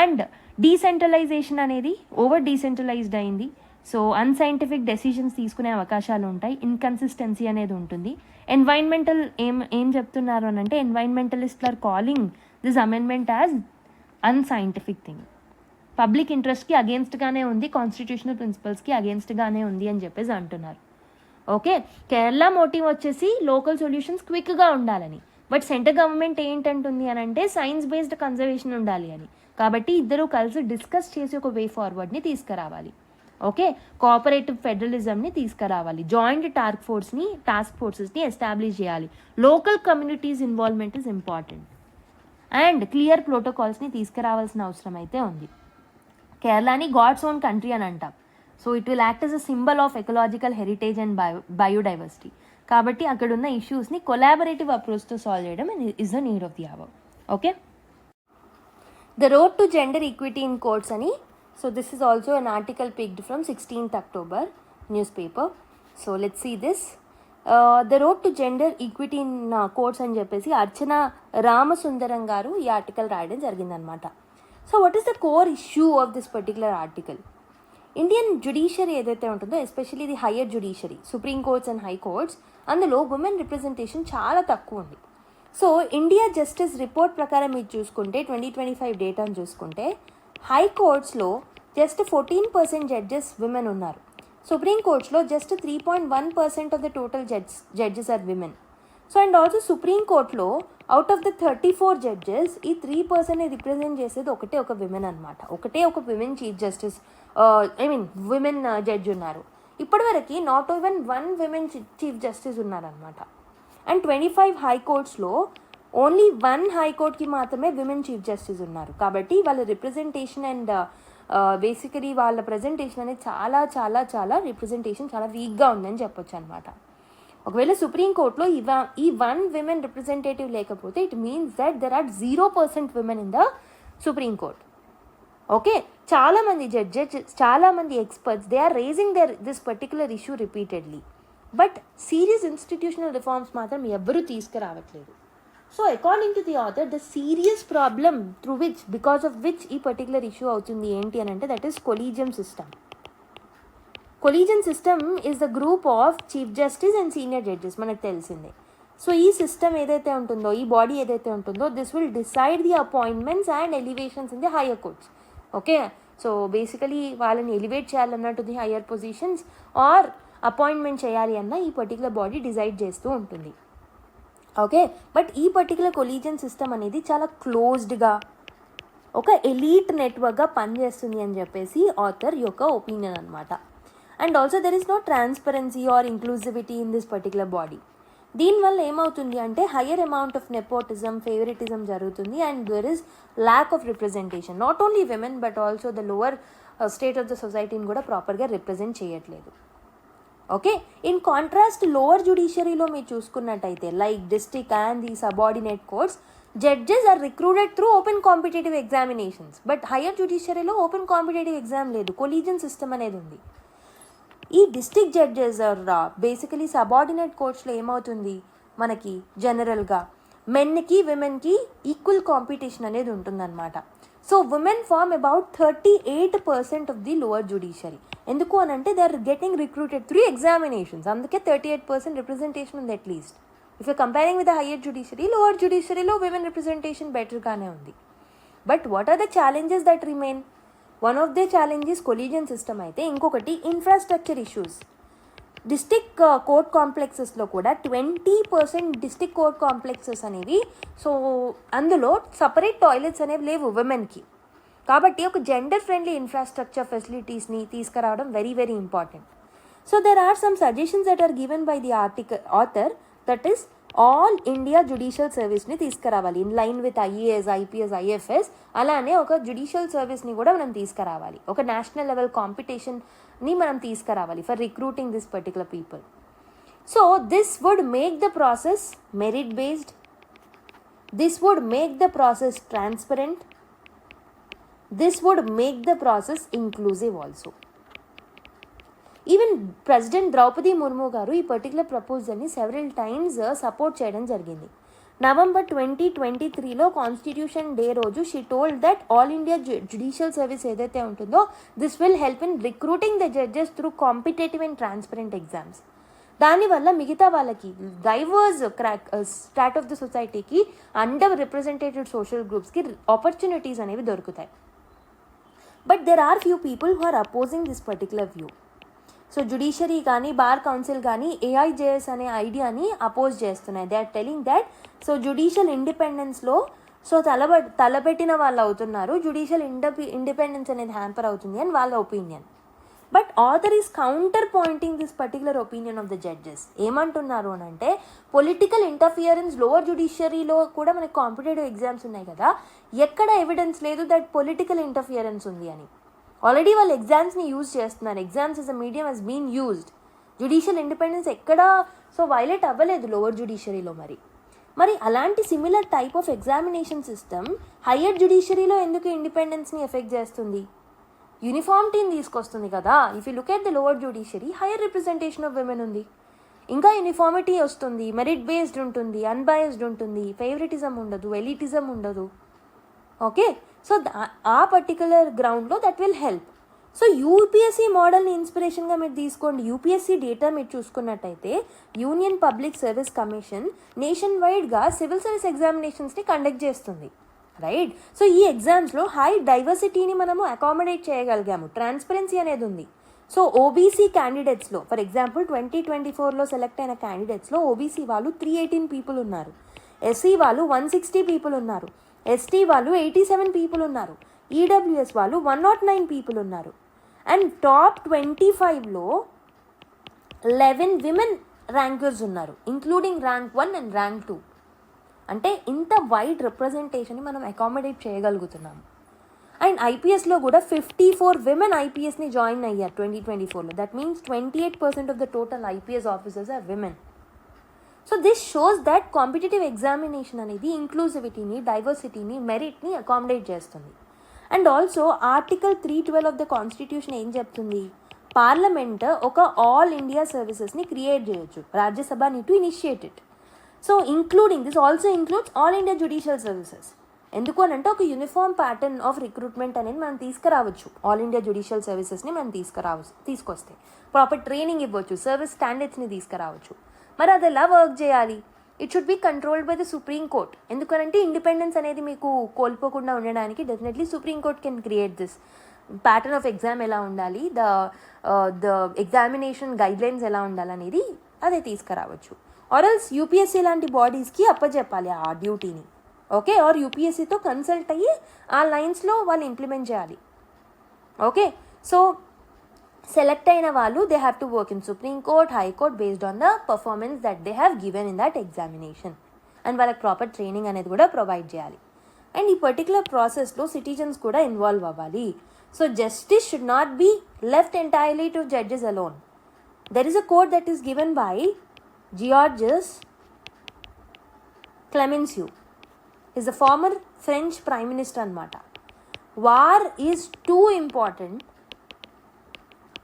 And decentralisation అనేది ఓవర్ డీసెంట్రలైజ్డ్ అయింది. సో అన్సైంటిఫిక్ డెసిషన్స్ తీసుకునే అవకాశాలు ఉంటాయి, ఇన్కన్సిస్టెన్సీ అనేది ఉంటుంది. ఎన్వైర్న్మెంటల్ ఏం చెప్తున్నారు అని అంటే environmentalist are calling this amendment as unscientific thing. Public ఇంట్రెస్ట్కి అగేన్స్ట్గానే ఉంది, కాన్స్టిట్యూషనల్ ప్రిన్సిపల్స్కి అగేన్స్ట్గానే ఉంది అని చెప్పేసి అంటున్నారు. ఓకే, కేరళ మోటివ్ వచ్చేసి లోకల్ సొల్యూషన్స్ క్విక్గా ఉండాలని, బట్ సెంట్రల్ గవర్నమెంట్ ఏంటంటుంది అని అంటే సైన్స్ బేస్డ్ కన్జర్వేషన్ ఉండాలి అని. కాబట్టి ఇద్దరు కలిసి డిస్కస్ చేసి ఒక వే ఫార్వర్డ్ని తీసుకురావాలి. ఓకే, కోఆపరేటివ్ ఫెడరలిజంని తీసుకురావాలి, జాయింట్ టాస్క్ ఫోర్సెస్ని ఎస్టాబ్లిష్ చేయాలి, local communities involvement is important, and clear ప్రోటోకాల్స్ని తీసుకురావాల్సిన అవసరం అయితే ఉంది. కేరళని గాడ్స్ ఓన్ కంట్రీ అని అంటాం. So it will act as a symbol of ecological heritage and biodiversity. కాబట్టి అక్కడ ఉన్న ఇష్యూస్ని కొలాబరేటివ్ అప్రోచ్తో సాల్వ్ చేయడం is the need of the hour. Okay, the road to gender equity in courts అని. So this is also an article picked from 16th October news paper. So let's see this. The road to gender equity in courts అని చెప్పేసి అర్చన రామసుందరం గారు ఈ ఆర్టికల్ రాయడం జరిగిందనమాట. So what is the core issue of this particular article? Indian judiciary ఏదైతే ఉంటుందో, especially the higher judiciary, supreme courts and high courts, అందులో ఉమెన్ రిప్రజెంటేషన్ చాలా తక్కువ ఉంది. సో ఇండియా జస్టిస్ రిపోర్ట్ ప్రకారం మీరు చూసుకుంటే 2025 డేటాను చూసుకుంటే హై కోర్ట్స్లో జస్ట్ 14% జడ్జెస్ విమెన్ ఉన్నారు. సుప్రీం కోర్ట్స్లో just 3.1% of the total judges are women. So and also supreme కోర్ట్లో అవుట్ ఆఫ్ ద 34 జడ్జెస్ ఈ 3% రిప్రజెంట్ చేసేది ఒక విమెన్ అనమాట. ఒక women chief justice, women judge ఉన్నారు. ఇప్పటివరకు not even 1 women chief justice ఉన్నారనమాట. అండ్ 25 హైకోర్ట్స్లో ఓన్లీ 1 హైకోర్ట్కి మాత్రమే విమెన్ చీఫ్ జస్టిస్ ఉన్నారు. కాబట్టి వాళ్ళ రిప్రజెంటేషన్ అండ్ బేసికలీ వాళ్ళ ప్రజెంటేషన్ అనేది చాలా రిప్రజెంటేషన్ చాలా వీక్గా ఉందని చెప్పొచ్చు అనమాట. ఒకవేళ సుప్రీంకోర్టులో ఈ 1 విమెన్ రిప్రజెంటేటివ్ లేకపోతే it means that there are 0% women in the supreme court. Okay, చాలామంది జడ్జెస్, చాలామంది experts, they are raising this particular issue repeatedly, but serious institutional reforms మాత్రం ఎవ్వరూ తీసుకురావట్లేదు. So according to the author, the serious problem because of which ఈ పర్టికులర్ ఇష్యూ అవుతుంది ఏంటి అని అంటే that is collegium system. Collegium system is the group of chief justice and senior judges, మనకు తెలిసిందే. సో ఈ సిస్టమ్ ఏదైతే ఉంటుందో, ఈ బాడీ ఏదైతే ఉంటుందో, this will decide the appointments and elevations in the higher courts. Okay, so basically వాళ్ళని ఎలివేట్ చేయాలన్నట్టు the higher positions or appointment చేయాలి అన్న ఈ పర్టికులర్ బాడీ డిసైడ్ చేస్తూ ఉంటుంది. ఓకే, బట్ ఈ పర్టికులర్ కొలీజియన్ సిస్టమ్ అనేది చాలా క్లోజ్డ్గా ఒక ఎలీట్ నెట్వర్క్గా పనిచేస్తుంది అని చెప్పేసి ఆథర్ యొక్క ఒపీనియన్ అనమాట. And also there is no transparency or inclusivity in this particular body. దీనివల్ల ఏమవుతుంది అంటే higher amount of nepotism, favouritism జరుగుతుంది. And there is lack of representation, not only women but also the lower state of the సొసైటీని కూడా ప్రాపర్గా రిప్రజెంట్ చేయట్లేదు. ఓకే, ఇన్ కాంట్రాస్ట్ లోవర్ జ్యుడిషియరీలో మీరు చూసుకున్నట్టయితే like district and the subordinate courts, judges are recruited through open competitive examinations. But higher జ్యుడిషియరీలో ఓపెన్ కాంపిటేటివ్ ఎగ్జామ్ లేదు, కొలీజియన్ సిస్టమ్ అనేది ఉంది. ఈ district judges are basically subordinate కోర్ట్స్లో ఏమవుతుంది మనకి జనరల్గా మెన్కి విమెన్కి ఈక్వల్ కాంపిటీషన్ అనేది ఉంటుందన్నమాట. So women form about 38% of the lower judiciary. ఎందుకు అని అంటే they are getting recruited through examinations, అందుకే 38% రిప్రజెంటేషన్ ఉంది at least. If you comparing with the higher judiciary, lower జ్యుడిషియరీలో విమెన్ రిప్రజెంటేషన్ బెటర్గానే ఉంది. But what are the challenges that remain? One of the challenges collision system అయితే, ఇంకొకటి ఇన్ఫ్రాస్ట్రక్చర్ ఇష్యూస్. డిస్ట్రిక్ట్ కోర్ట్ కాంప్లెక్సెస్లో కూడా 20% డిస్ట్రిక్ట్ కోర్ట్ కాంప్లెక్సెస్ అనేవి, సో అందులో సపరేట్ టాయిలెట్స్ అనేవి లేవు విమెన్కి. కాబట్టి ఒక జెండర్ ఫ్రెండ్లీ ఇన్ఫ్రాస్ట్రక్చర్ ఫెసిలిటీస్ని తీసుకురావడం very very important. So there are some suggestions that are given by the author, that is all India judicial సర్వీస్ని తీసుకురావాలి in line with IAS, IPS, IFS. అలానే ఒక జ్యుడిషియల్ సర్వీస్ని కూడా మనం తీసుకురావాలి. ఒక నేషనల్ లెవెల్ కాంపిటీషన్ని మనం తీసుకురావాలి for recruiting this particular people. So this would make the process merit based. This would make the process transparent. This would make the process inclusive also. Even president Droupadi Murmu గారు ఈ పర్టికులర్ ప్రపోజల్ని సెవెరల్ టైమ్స్ సపోర్ట్ చేయడం జరిగింది. November 2023లో కాన్స్టిట్యూషన్ డే రోజు she told that all India judicial service ఏదైతే ఉంటుందో this will help in recruiting the judges through competitive and transparent exams. దానివల్ల మిగతా వాళ్ళకి డైవర్స్ స్టార్ట్ ఆఫ్ ద సొసైటీకి అండర్ రిప్రజెంటేటెడ్ సోషల్ గ్రూప్స్కి ఆపర్చునిటీస్ అనేవి దొరుకుతాయి. But there are few people who are opposing this particular view. So judiciary కానీ బార్ కౌన్సిల్ కానీ ఏఐజేఎస్ అనే ఐడియాని అపోజ్ చేస్తున్నాయి. They are telling that so judicial ఇండిపెండెన్స్లో సో తలపెట్టిన వాళ్ళు అవుతున్నారు, జ్యుడిషియల్ ఇండిపెండెన్స్ అనేది హ్యాంపర్ అవుతుంది అని వాళ్ళ opinion. But author is counter pointing this particular opinion of the judges. ఏమంటున్నారు అని అంటే పొలిటికల్ ఇంటర్ఫియరెన్స్ లోవర్ జ్యుడిషియరీలో కూడా మనకి కాంపిటేటివ్ ఎగ్జామ్స్ ఉన్నాయి కదా, ఎక్కడ ఎవిడెన్స్ లేదు దట్ పొలిటికల్ ఇంటర్ఫియరెన్స్ ఉంది అని. ఆల్రెడీ వాళ్ళు ఎగ్జామ్స్ని యూజ్ చేస్తున్నారు. Exams is a medium has been used. Judicial independence ఎక్కడా సో వైలేట్ అవ్వలేదు లోవర్ జ్యుడిషియరీలో. మరి అలాంటి similar type of examination system higher జ్యుడిషియరీలో ఎందుకు ఇండిపెండెన్స్ని ఎఫెక్ట్ చేస్తుంది? యూనిఫార్మిటీని తీసుకొస్తుంది కదా. If you look at the lower judiciary higher representation of women ఉంది, ఇంకా యూనిఫార్మిటీ వస్తుంది, మెరిట్ బేస్డ్ ఉంటుంది, అన్బయాస్డ్ ఉంటుంది, ఫేవరెటిజం ఉండదు, ఎలిటిజం ఉండదు. ఓకే, సో ఆ పర్టికులర్ గ్రౌండ్లో that will help. So UPSC మోడల్ని ఇన్స్పిరేషన్గా మీరు తీసుకోండి. యూపీఎస్సీ డేటా మీరు చూసుకున్నట్టయితే union public service commission nation వైడ్గా సివిల్ సర్వీస్ ఎగ్జామినేషన్స్ని కండక్ట్ చేస్తుంది, రైట్? సో ఈ ఎగ్జామ్స్లో హై డైవర్సిటీని మనము అకామిడేట్ చేయగలిగాము, ట్రాన్స్పరెన్సీ అనేది ఉంది. సో ఓబీసీ క్యాండిడేట్స్లో ఫర్ ఎగ్జాంపుల్ 2024లో సెలెక్ట్ అయిన క్యాండిడేట్స్లో ఓబీసీ వాళ్ళు 318 పీపుల్ ఉన్నారు, ఎస్సీ వాళ్ళు 160 పీపుల్ ఉన్నారు, ఎస్టీ వాళ్ళు 87 పీపుల్ ఉన్నారు, ఈడబ్ల్యూఎస్ వాళ్ళు 109 పీపుల్ ఉన్నారు. అండ్ టాప్ 25లో 11 విమెన్ ర్యాంకర్స్ ఉన్నారు, ఇంక్లూడింగ్ ర్యాంక్ 1 అండ్ ర్యాంక్ 2. అంటే ఇంత వైడ్ రిప్రజెంటేషన్ని మనం అకామిడేట్ చేయగలుగుతున్నాము. అండ్ ఐపీఎస్లో కూడా 54 విమెన్ ఐపీఎస్ని జాయిన్ అయ్యారు 2024లో. That means 28% of the total IPS officers are women. So this shows that competitive examination అనేది ఇంక్లూసివిటీని, డైవర్సిటీని, మెరిట్ని అకామిడేట్ చేస్తుంది. And also article 312 of the constitution ఏం చెప్తుంది? పార్లమెంట్ ఒక ఆల్ ఇండియా సర్వీసెస్ని క్రియేట్ చేయొచ్చు, Rajya Sabha need to initiate it. So including this also includes all India judicial services. ఎందుకు అని అంటే ఒక యూనిఫామ్ ప్యాటర్న్ ఆఫ్ రిక్రూట్మెంట్ అనేది మనం తీసుకురావచ్చు. ఆల్ ఇండియా జ్యుడిషియల్ సర్వీసెస్ని మనం తీసుకొస్తే ప్రాపర్ ట్రైనింగ్ ఇవ్వచ్చు, సర్వీస్ స్టాండర్డ్స్ని తీసుకురావచ్చు. మరి అది ఎలా వర్క్ చేయాలి? It should be controlled by the supreme court. ఎందుకంటే ఇండిపెండెన్స్ అనేది మీకు కోల్పోకుండా ఉండడానికి definitely supreme court can create this pattern of exam ఎలా ఉండాలి, ద ఎగ్జామినేషన్ గైడ్లైన్స్ ఎలా ఉండాలనేది అదే తీసుకురావచ్చు. ఆర్ఎల్స్ యూపీఎస్సీ లాంటి బాడీస్కి అప్పచెప్పాలి ఆ డ్యూటీని. ఓకే, ఆర్ యూపీఎస్సీతో కన్సల్ట్ అయ్యి ఆ లైన్స్లో వాళ్ళు ఇంప్లిమెంట్ చేయాలి. ఓకే, సో సెలెక్ట్ అయిన వాళ్ళు they have to work in supreme court, high court based on the performance that they have given in that examination. And వాళ్ళకి ప్రాపర్ ట్రైనింగ్ అనేది కూడా ప్రొవైడ్ చేయాలి. అండ్ ఈ పర్టికులర్ ప్రాసెస్లో సిటిజన్స్ కూడా ఇన్వాల్వ్ అవ్వాలి. So justice should not be left entirely to judges alone. There is a quote that is given by Georges Clemenceau, is the former French prime minister అనమాట. War is too important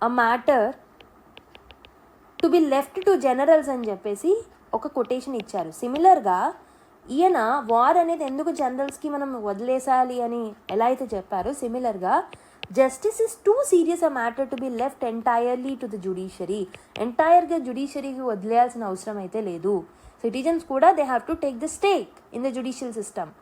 a matter to be left to generals అని చెప్పేసి ఒక కొటేషన్ ఇచ్చారు. సిమిలర్గా ఈయన వార్ అనేది ఎందుకు జనరల్స్కి మనం వదిలేసాలి అని ఎలా అయితే చెప్పారో, సిమిలర్గా justice is too serious a matter to be left entirely to the judiciary. ఎంటైర్గా జ్యుడిషియరీకి వదిలేయాల్సిన అవసరం అయితే లేదు. సిటిజన్స్ కూడా they have to take the stake in the judicial system.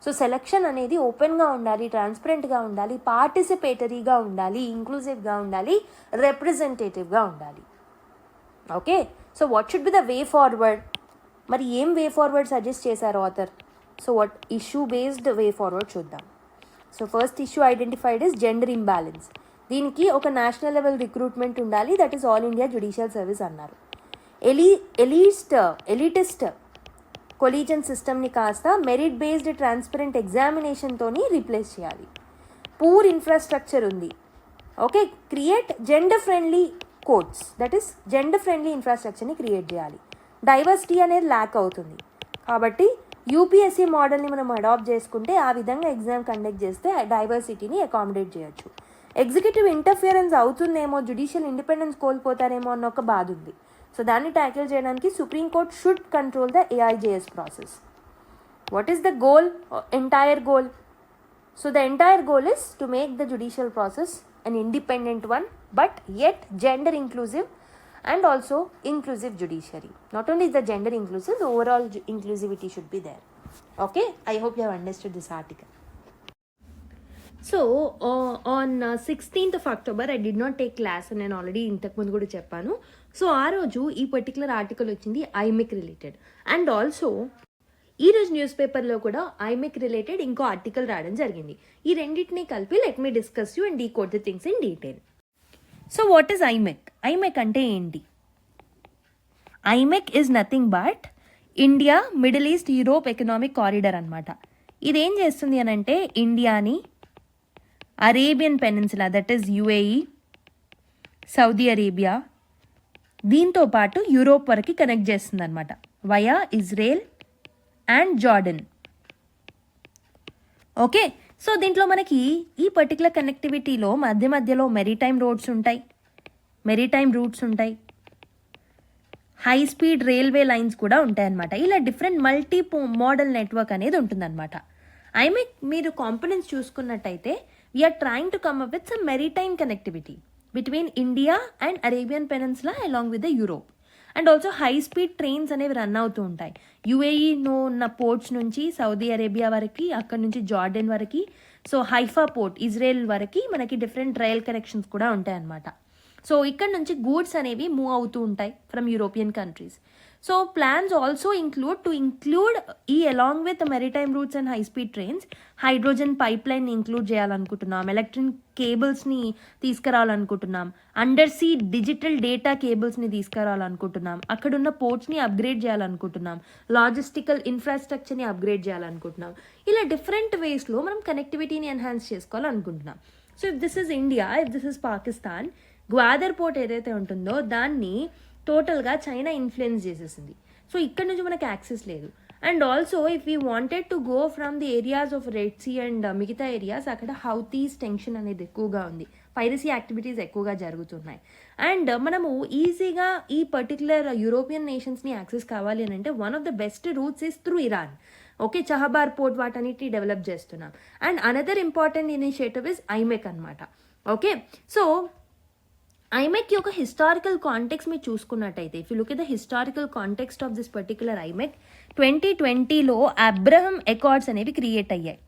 So selection అనేది ఓపెన్గా ఉండాలి, ట్రాన్స్పరెంట్గా ఉండాలి, పార్టిసిపేటరీగా ఉండాలి, ఇంక్లూజివ్గా ఉండాలి, రిప్రజెంటేటివ్గా ఉండాలి. Okay, so what should be the way forward? మరి ఏం వే ఫార్వర్డ్ సజెస్ట్ చేశారు author? So what issue based way forward చూద్దాం. So first issue identified is gender imbalance. దీనికి ఒక నేషనల్ లెవెల్ రిక్రూట్మెంట్ ఉండాలి, that is all India judicial service అన్నారు. ఎలిటిస్ట్ కొలీజన్ సిస్టమ్ని కాస్త మెరిట్ బేస్డ్ ట్రాన్స్పరెంట్ ఎగ్జామినేషన్తోని రీప్లేస్ చేయాలి. పూర్ ఇన్ఫ్రాస్ట్రక్చర్ ఉంది. Okay, create gender friendly courts, that is gender friendly ఇన్ఫ్రాస్ట్రక్చర్ని క్రియేట్ చేయాలి. డైవర్సిటీ అనేది ల్యాక్ అవుతుంది కాబట్టి యూపీఎస్సీ మోడల్ని మనం అడాప్ట్ చేసుకుంటే ఆ విధంగా ఎగ్జామ్ కండక్ట్ చేస్తే డైవర్సిటీని అకామిడేట్ చేయొచ్చు. ఎగ్జిక్యూటివ్ ఇంటర్ఫియరెన్స్ అవుతుందేమో, జ్యుడిషియల్ ఇండిపెండెన్స్ కోల్పోతారేమో అన్న ఒక బాధ ఉంది. సో దాన్ని ట్యాకిల్ చేయడానికి supreme court should control the AIJS process. What is the goal? Entire goal. So the entire goal is to make the judicial process an independent one, but yet gender inclusive and also inclusive judiciary. Not only is the gender inclusive, the overall inclusivity should be there. Okay, I hope you have understood this article. So on 16th of October I did not take class అని నేను ఆల్రెడీ ఇంతకుముందు కూడా చెప్పాను. సో ఆ రోజు ఈ పర్టికులర్ ఆర్టికల్ వచ్చింది ఐమెక్ రిలేటెడ్. అండ్ ఆల్సో ఈరోజు న్యూస్ పేపర్లో కూడా ఐమెక్ రిలేటెడ్ ఇంకో ఆర్టికల్ రావడం జరిగింది. ఈ రెండింటినీ కలిపి let me discuss you and decode the things in detail. So what is ఐమెక్? ఐమెక్ అంటే ఏంటి? ఐమెక్ is nothing but India middle east Europe economic corridor అనమాట. ఇదేం చేస్తుంది అని అంటే ఇండియాని Arabian peninsula, that is UAE, Saudi Arabia, దీంతో పాటు యూరోప్ వరకు కనెక్ట్ చేస్తుంది అనమాట via Israel and Jordan. Okay, so దీంట్లో మనకి ఈ పర్టికులర్ కనెక్టివిటీలో మధ్యలో మెరీటైమ్ రోడ్స్ ఉంటాయి, మెరీటైమ్ రూట్స్ ఉంటాయి, హై స్పీడ్ రైల్వే లైన్స్ కూడా ఉంటాయి అన్నమాట. ఇలా డిఫరెంట్ మల్టీ మోడల్ నెట్వర్క్ అనేది ఉంటుందన్నమాట. ఐమెక్ మీరు కాంపోనెంట్స్ చూసుకున్నట్టయితే we're trying to come up with some maritime connectivity between India and Arabian peninsula along with the Europe. And also high speed trains అనేవి రన్ అవుతూ ఉంటాయి యుఏఈలో ఉన్న పోర్ట్స్ నుంచి సౌదీ అరేబియా వరకు, అక్కడ నుంచి జార్డన్ వరకు, సో హైఫా పోర్ట్ ఇజ్రాయెల్ వరకు మనకి డిఫరెంట్ రైల్ కనెక్షన్స్ కూడా ఉంటాయి అన్నమాట. సో ఇక్కడ నుంచి గూడ్స్ అనేవి మూవ్ అవుతూ ఉంటాయి from European countries. So plans also include ఈ along with maritime routes and high speed trains hydrogen pipe line include చేయాలనుకుంటున్నాం, ఎలక్ట్రిక్ కేబుల్స్ని తీసుకురావాలనుకుంటున్నాం, అండర్ సీ డిజిటల్ డేటా కేబుల్స్ని తీసుకురావాలనుకుంటున్నాం, అక్కడున్న పోర్ట్స్ని అప్గ్రేడ్ చేయాలనుకుంటున్నాం, లాజిస్టికల్ ఇన్ఫ్రాస్ట్రక్చర్ని అప్గ్రేడ్ చేయాలనుకుంటున్నాం. ఇలా డిఫరెంట్ వేస్లో మనం కనెక్టివిటీని ఎన్హాన్స్ చేసుకోవాలనుకుంటున్నాం. So if this is India, if this is Pakistan, Gwadar port ఏదైతే ఉంటుందో దాన్ని టోటల్గా చైనా ఇన్ఫ్లుయెన్స్ చేసేసింది. సో ఇక్కడ నుంచి మనకు యాక్సెస్ లేదు. And also if we wanted to go from the areas of Red Sea and మిగతా ఏరియాస్, అక్కడ హౌతీస్ టెన్షన్ అనేది ఎక్కువగా ఉంది, పైరసీ యాక్టివిటీస్ ఎక్కువగా జరుగుతున్నాయి. అండ్ మనము ఈజీగా ఈ పర్టికులర్ యూరోపియన్ నేషన్స్ని యాక్సెస్ కావాలి అని అంటే one of the best routes is through Iran. Okay, Chabahar port వాటన్నిటిని డెవలప్ చేస్తున్నాం. And another important initiative is IMEC అనమాట. ఓకే, సో ఐమెక్ యొక్క హిస్టారికల్ కాంటెక్స్ట్ మీరు చూసుకున్నట్టయితే, if you look at the historical context of this particular IMEC, 2020లో అబ్రహం అకార్డ్స్ అనేవి క్రియేట్ అయ్యాయి.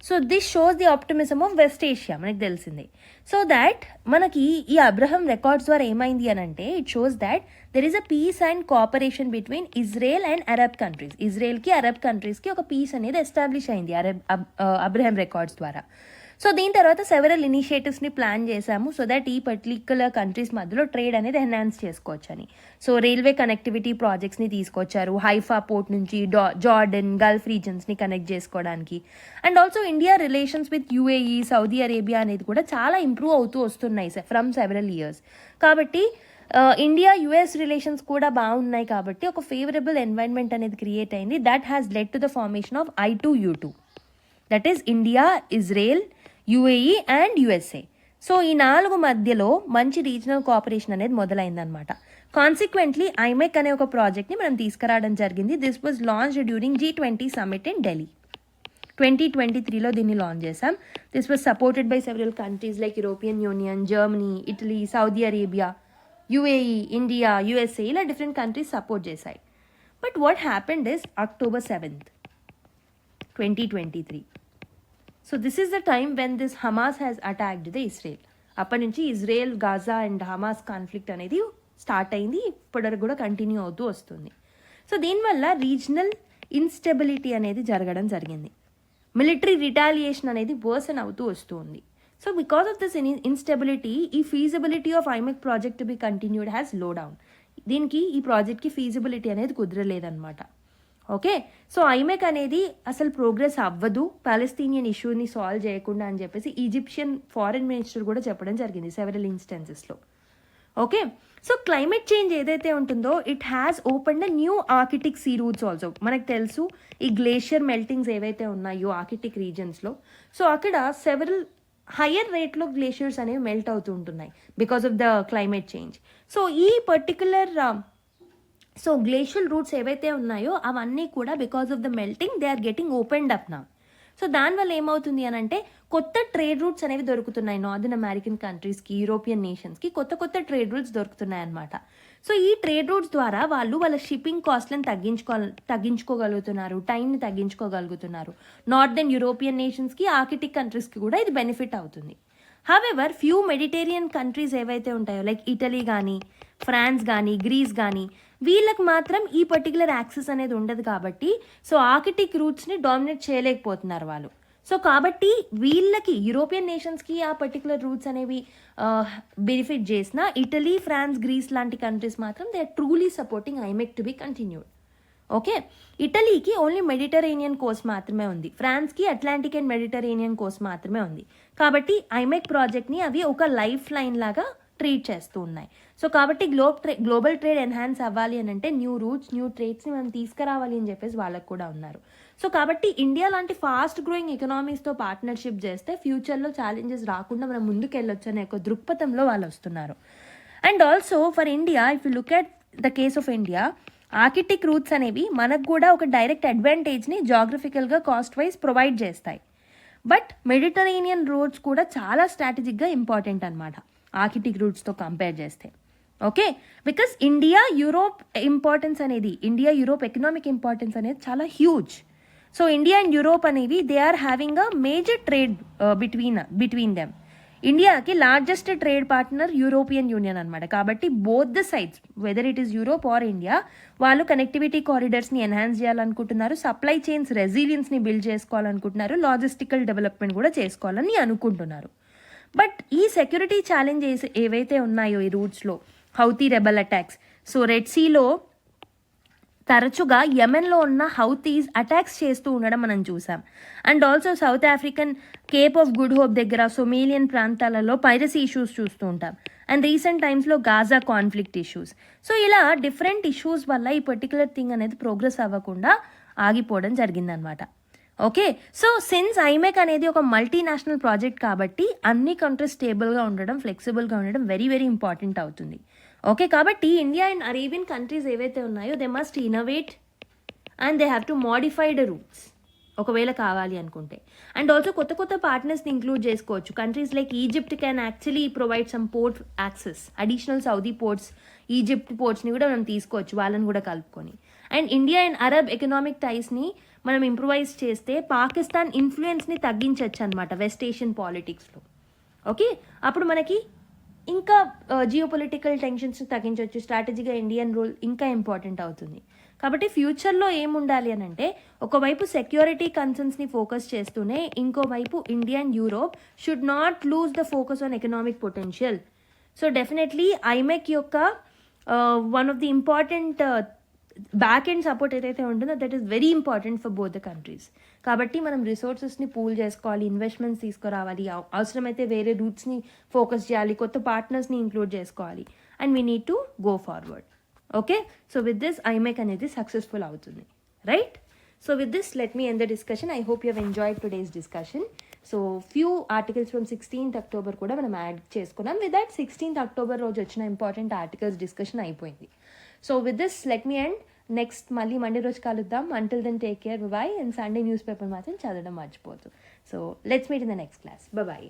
So this shows the optimism of West Asia, మనకి తెలిసిందే. సో దాట్ మనకి ఈ అబ్రహం రికార్డ్స్ ద్వారా ఏమైంది అని అంటే it shows that there is a peace and cooperation between Israel and Arab countries. ఇజ్రాయెల్కి అరబ్ కంట్రీస్కి ఒక పీస్ అనేది ఎస్టాబ్లిష్ అయింది అబ్రహం రికార్డ్స్ ద్వారా. సో దీని తర్వాత సెవెరల్ ఇనిషియేటివ్స్ని ప్లాన్ చేశాము సో దట్ ఈ పర్టికులర్ కంట్రీస్ మధ్యలో ట్రేడ్ అనేది ఎన్హాన్స్ చేసుకోవచ్చని. సో రైల్వే కనెక్టివిటీ ప్రాజెక్ట్స్ని తీసుకొచ్చారు హైఫా పోర్ట్ నుంచి జార్డన్, గల్ఫ్ రీజన్స్ని కనెక్ట్ చేసుకోవడానికి. And also India relations with UAE, Saudi Arabia అనేది కూడా చాలా ఇంప్రూవ్ అవుతూ వస్తున్నాయి ఫ్రమ్ సెవెరల్ ఇయర్స్. కాబట్టి ఇండియా యుఎస్ రిలేషన్స్ కూడా బాగున్నాయి కాబట్టి ఒక ఫేవరబుల్ ఎన్వైరన్మెంట్ అనేది క్రియేట్ అయింది. That has led to the formation of I2U2, that is India, Israel, UAE and USA. So ఈ 4 మధ్యలో మంచి రీజనల్ కోఆపరేషన్ అనేది మొదలైందనమాట. కాన్సిక్వెంట్లీ ఐమెక్ అనే ఒక ప్రాజెక్ట్ని మనం తీసుకురావడం జరిగింది. This was launched during G20 summit in Delhi. 2023లో దీన్ని లాంచ్ చేశాం. This was supported by several countries like European Union, Germany, Italy, Saudi Arabia, UAE, India, USA, ఇలా డిఫరెంట్ కంట్రీస్ సపోర్ట్ చేశాయి. But what happened is October 7th, 2023. So this is the time when this Hamas has attacked the Israel. అప్పటి నుంచి Israel, Gaza and Hamas conflict అనేది స్టార్ట్ అయింది, ఇప్పటివరకు కూడా కంటిన్యూ అవుతూ వస్తుంది. సో దీనివల్ల రీజనల్ ఇన్స్టెబిలిటీ అనేది జరగడం జరిగింది. మిలిటరీ రిటాలియేషన్ అనేది వర్సన్ అవుతూ వస్తుంది. So because of this instability ఈ feasibility of IMEC project to be continued has low down. దీనికి ఈ ప్రాజెక్ట్కి ఫీజిబిలిటీ అనేది కుదరలేదన్నమాట. ఓకే, సో ఐమెక్ అనేది అసలు ప్రోగ్రెస్ అవ్వదు పాలస్తీనియన్ ఇష్యూని సాల్వ్ చేయకుండా అని చెప్పేసి ఈజిప్షియన్ ఫారిన్ మినిస్టర్ కూడా చెప్పడం జరిగింది సెవెరల్ ఇన్స్టెన్సెస్లో. ఓకే, సో క్లైమేట్ చేంజ్ ఏదైతే ఉంటుందో it has open the new Arctic sea routes also. మనకు తెలుసు ఈ గ్లేషియర్ మెల్టింగ్స్ ఏవైతే ఉన్నాయో ఆర్కిటిక్ రీజన్స్లో, సో అక్కడ సెవెరల్ హయ్యర్ రేట్లో గ్లేషియర్స్ అనేవి మెల్ట్ అవుతూ ఉంటున్నాయి because of the climate change. So ఈ పర్టికులర్ సో గ్లేషియల్ రూట్స్ ఏవైతే ఉన్నాయో అవన్నీ కూడా because of the melting they are getting opened up now. So దానివల్ల ఏమవుతుంది అని అంటే కొత్త ట్రేడ్ రూట్స్ అనేవి దొరుకుతున్నాయి నార్దర్న్ అమెరికన్ కంట్రీస్కి, యూరోపియన్ నేషన్స్కి కొత్త ట్రేడ్ రూట్స్ దొరుకుతున్నాయి అనమాట. సో ఈ ట్రేడ్ రూట్స్ ద్వారా వాళ్ళ షిప్పింగ్ కాస్ట్లను తగ్గించుకోగలుగుతున్నారు, టైంని తగ్గించుకోగలుగుతున్నారు. నార్దర్న్ యూరోపియన్ నేషన్స్కి, ఆర్కిటిక్ కంట్రీస్కి కూడా ఇది బెనిఫిట్ అవుతుంది. హవెవర్ ఫ్యూ మెడిటేరియన్ కంట్రీస్ ఏవైతే ఉంటాయో లైక్ ఇటలీ కానీ, ఫ్రాన్స్ కానీ, గ్రీస్ కానీ వీళ్ళకి మాత్రం ఈ పర్టికులర్ యాక్సెస్ అనేది ఉండదు కాబట్టి సో ఆర్కిటిక్ రూట్స్ని డామినేట్ చేయలేకపోతున్నారు వాళ్ళు. సో కాబట్టి వీళ్ళకి యూరోపియన్ నేషన్స్కి ఆ పర్టికులర్ రూట్స్ అనేవి బెనిఫిట్ చేసిన ఇటలీ, ఫ్రాన్స్, గ్రీస్ లాంటి కంట్రీస్ మాత్రం they are truly supporting IMEC to be continued. Okay, ఇటలీకి ఓన్లీ మెడిటరేనియన్ కోస్ట్ మాత్రమే ఉంది, ఫ్రాన్స్కి అట్లాంటిక్ అండ్ మెడిటరేనియన్ కోస్ట్ మాత్రమే ఉంది. కాబట్టి ఐమెక్ ప్రాజెక్ట్ని అవి ఒక లైఫ్ లైన్ లాగా ట్రీట్ చేస్తూ ఉన్నాయి. సో కాబట్టి గ్లోబల్ ట్రేడ్ ఎన్హాన్స్ అవ్వాలి అని అంటే న్యూ రూట్స్, న్యూ ట్రేడ్స్ని మనం తీసుకురావాలి అని చెప్పేసి వాళ్ళకు కూడా ఉన్నారు. సో కాబట్టి ఇండియా లాంటి ఫాస్ట్ గ్రోయింగ్ ఎకనామీస్తో పార్ట్నర్షిప్ చేస్తే ఫ్యూచర్లో ఛాలెంజెస్ రాకుండా మనం ముందుకు వెళ్ళొచ్చు అనే ఒక దృక్పథంలో వాళ్ళు వస్తున్నారు. And also for India if you look at the case of India, Arctic routes అనేవి మనకు కూడా ఒక డైరెక్ట్ అడ్వాంటేజ్ని జాగ్రఫికల్గా కాస్ట్ వైజ్ ప్రొవైడ్ చేస్తాయి. బట్ మెడిటరేనియన్ రూట్స్ కూడా చాలా స్ట్రాటజిక్గా ఇంపార్టెంట్ అనమాట ఆర్కిటిక్ రూట్స్తో కంపేర్ చేస్తే. Okay, because India Europe economic importance అనేది చాలా huge. So India and Europe అనేవి they are having a major trade between them. ఇండియాకి largest trade partner European Union అనమాట. కాబట్టి both the sides whether it is Europe or India వాళ్ళు కనెక్టివిటీ కారిడార్స్ని ఎన్హాన్స్ చేయాలనుకుంటున్నారు, సప్లై చైన్స్ రెసిలియన్స్ని బిల్డ్ చేసుకోవాలనుకుంటున్నారు, లాజిస్టికల్ డెవలప్మెంట్ కూడా చేసుకోవాలని అనుకుంటున్నారు. బట్ ఈ సెక్యూరిటీ ఛాలెంజెస్ ఏవైతే ఉన్నాయో ఈ రూట్స్లో, Houthi rebel attacks, so red సీలో తరచుగా యెమెన్లో ఉన్న హౌతీస్ అటాక్స్ చేస్తూ ఉండడం మనం చూసాం. And also South African Cape of Good Hope దగ్గర సొమేలియన్ ప్రాంతాలలో పైరసీ ఇష్యూస్ చూస్తూ ఉంటాం. అండ్ రీసెంట్ టైమ్స్లో గాజా కాన్ఫ్లిక్ట్ ఇష్యూస్. సో ఇలా డిఫరెంట్ ఇష్యూస్ వల్ల ఈ పర్టికులర్ థింగ్ అనేది ప్రోగ్రెస్ అవ్వకుండా ఆగిపోవడం జరిగిందనమాట. ఓకే, సో సిన్స్ ఐమెక్ అనేది ఒక మల్టీనేషనల్ ప్రాజెక్ట్ కాబట్టి అన్ని కంట్రీస్ స్టేబుల్గా ఉండడం, ఫ్లెక్సిబుల్గా ఉండడం వెరీ వెరీ ఇంపార్టెంట్ అవుతుంది. ఓకే, కాబట్టి ఇండియా అండ్ అరేబియన్ కంట్రీస్ ఏవైతే ఉన్నాయో they must innovate and they have to modify the routes ఒకవేళ కావాలి అనుకుంటే. అండ్ ఆల్సో కొత్త పార్ట్నర్స్ని ఇంక్లూడ్ చేసుకోవచ్చు. Countries like Egypt can actually provide some port access, additional Saudi ports, Egypt పోర్ట్స్ని కూడా మనం తీసుకోవచ్చు వాళ్ళని కూడా కలుపుకొని. And India and Arab economic టైస్ని మనం ఇంప్రూవైజ్ చేస్తే పాకిస్తాన్ ఇన్ఫ్లుయెన్స్ని తగ్గించవచ్చు అనమాట వెస్ట్ ఏషియన్ పాలిటిక్స్లో. ఓకే, అప్పుడు మనకి ఇంకా జియోపొలిటికల్ టెన్షన్స్ని తగ్గించవచ్చు, స్ట్రాటజీగా ఇండియన్ రోల్ ఇంకా ఇంపార్టెంట్ అవుతుంది. కాబట్టి ఫ్యూచర్లో ఏముండాలి అని అంటే ఒకవైపు సెక్యూరిటీ కన్సర్న్స్ని ఫోకస్ చేస్తూనే ఇంకోవైపు India and Europe should not lose the focus on economic potential. So definitely IMEC యొక్క one of the important back end support ఏదైతే ఉంటుందో that is very important for both the countries. కాబట్టి మనం రిసోర్సెస్ని పూల్ చేసుకోవాలి, ఇన్వెస్ట్మెంట్స్ తీసుకురావాలి, అవసరమైతే వేరే రూట్స్ని ఫోకస్ చేయాలి, కొత్త పార్ట్నర్స్ని ఇంక్లూడ్ చేసుకోవాలి, and we need to go forward. Okay, so with this ఐమెక్ అనేది సక్సెస్ఫుల్ అవుతుంది, right? So with this let me end the discussion. I hope you have enjoyed today's discussion. So few articles from 16th October కూడా మనం యాడ్ చేసుకున్నాం. విత్ దట్ 16th October రోజు వచ్చిన ఇంపార్టెంట్ ఆర్టికల్స్ డిస్కషన్ అయిపోయింది. So with this let me end. Next మళ్ళీ మండే రోజు కలుద్దాం. Until then take care, bye. And Sunday newspaper మాత్రం చదవడం మర్చిపోద్దు. So let's meet in the next class. Bye.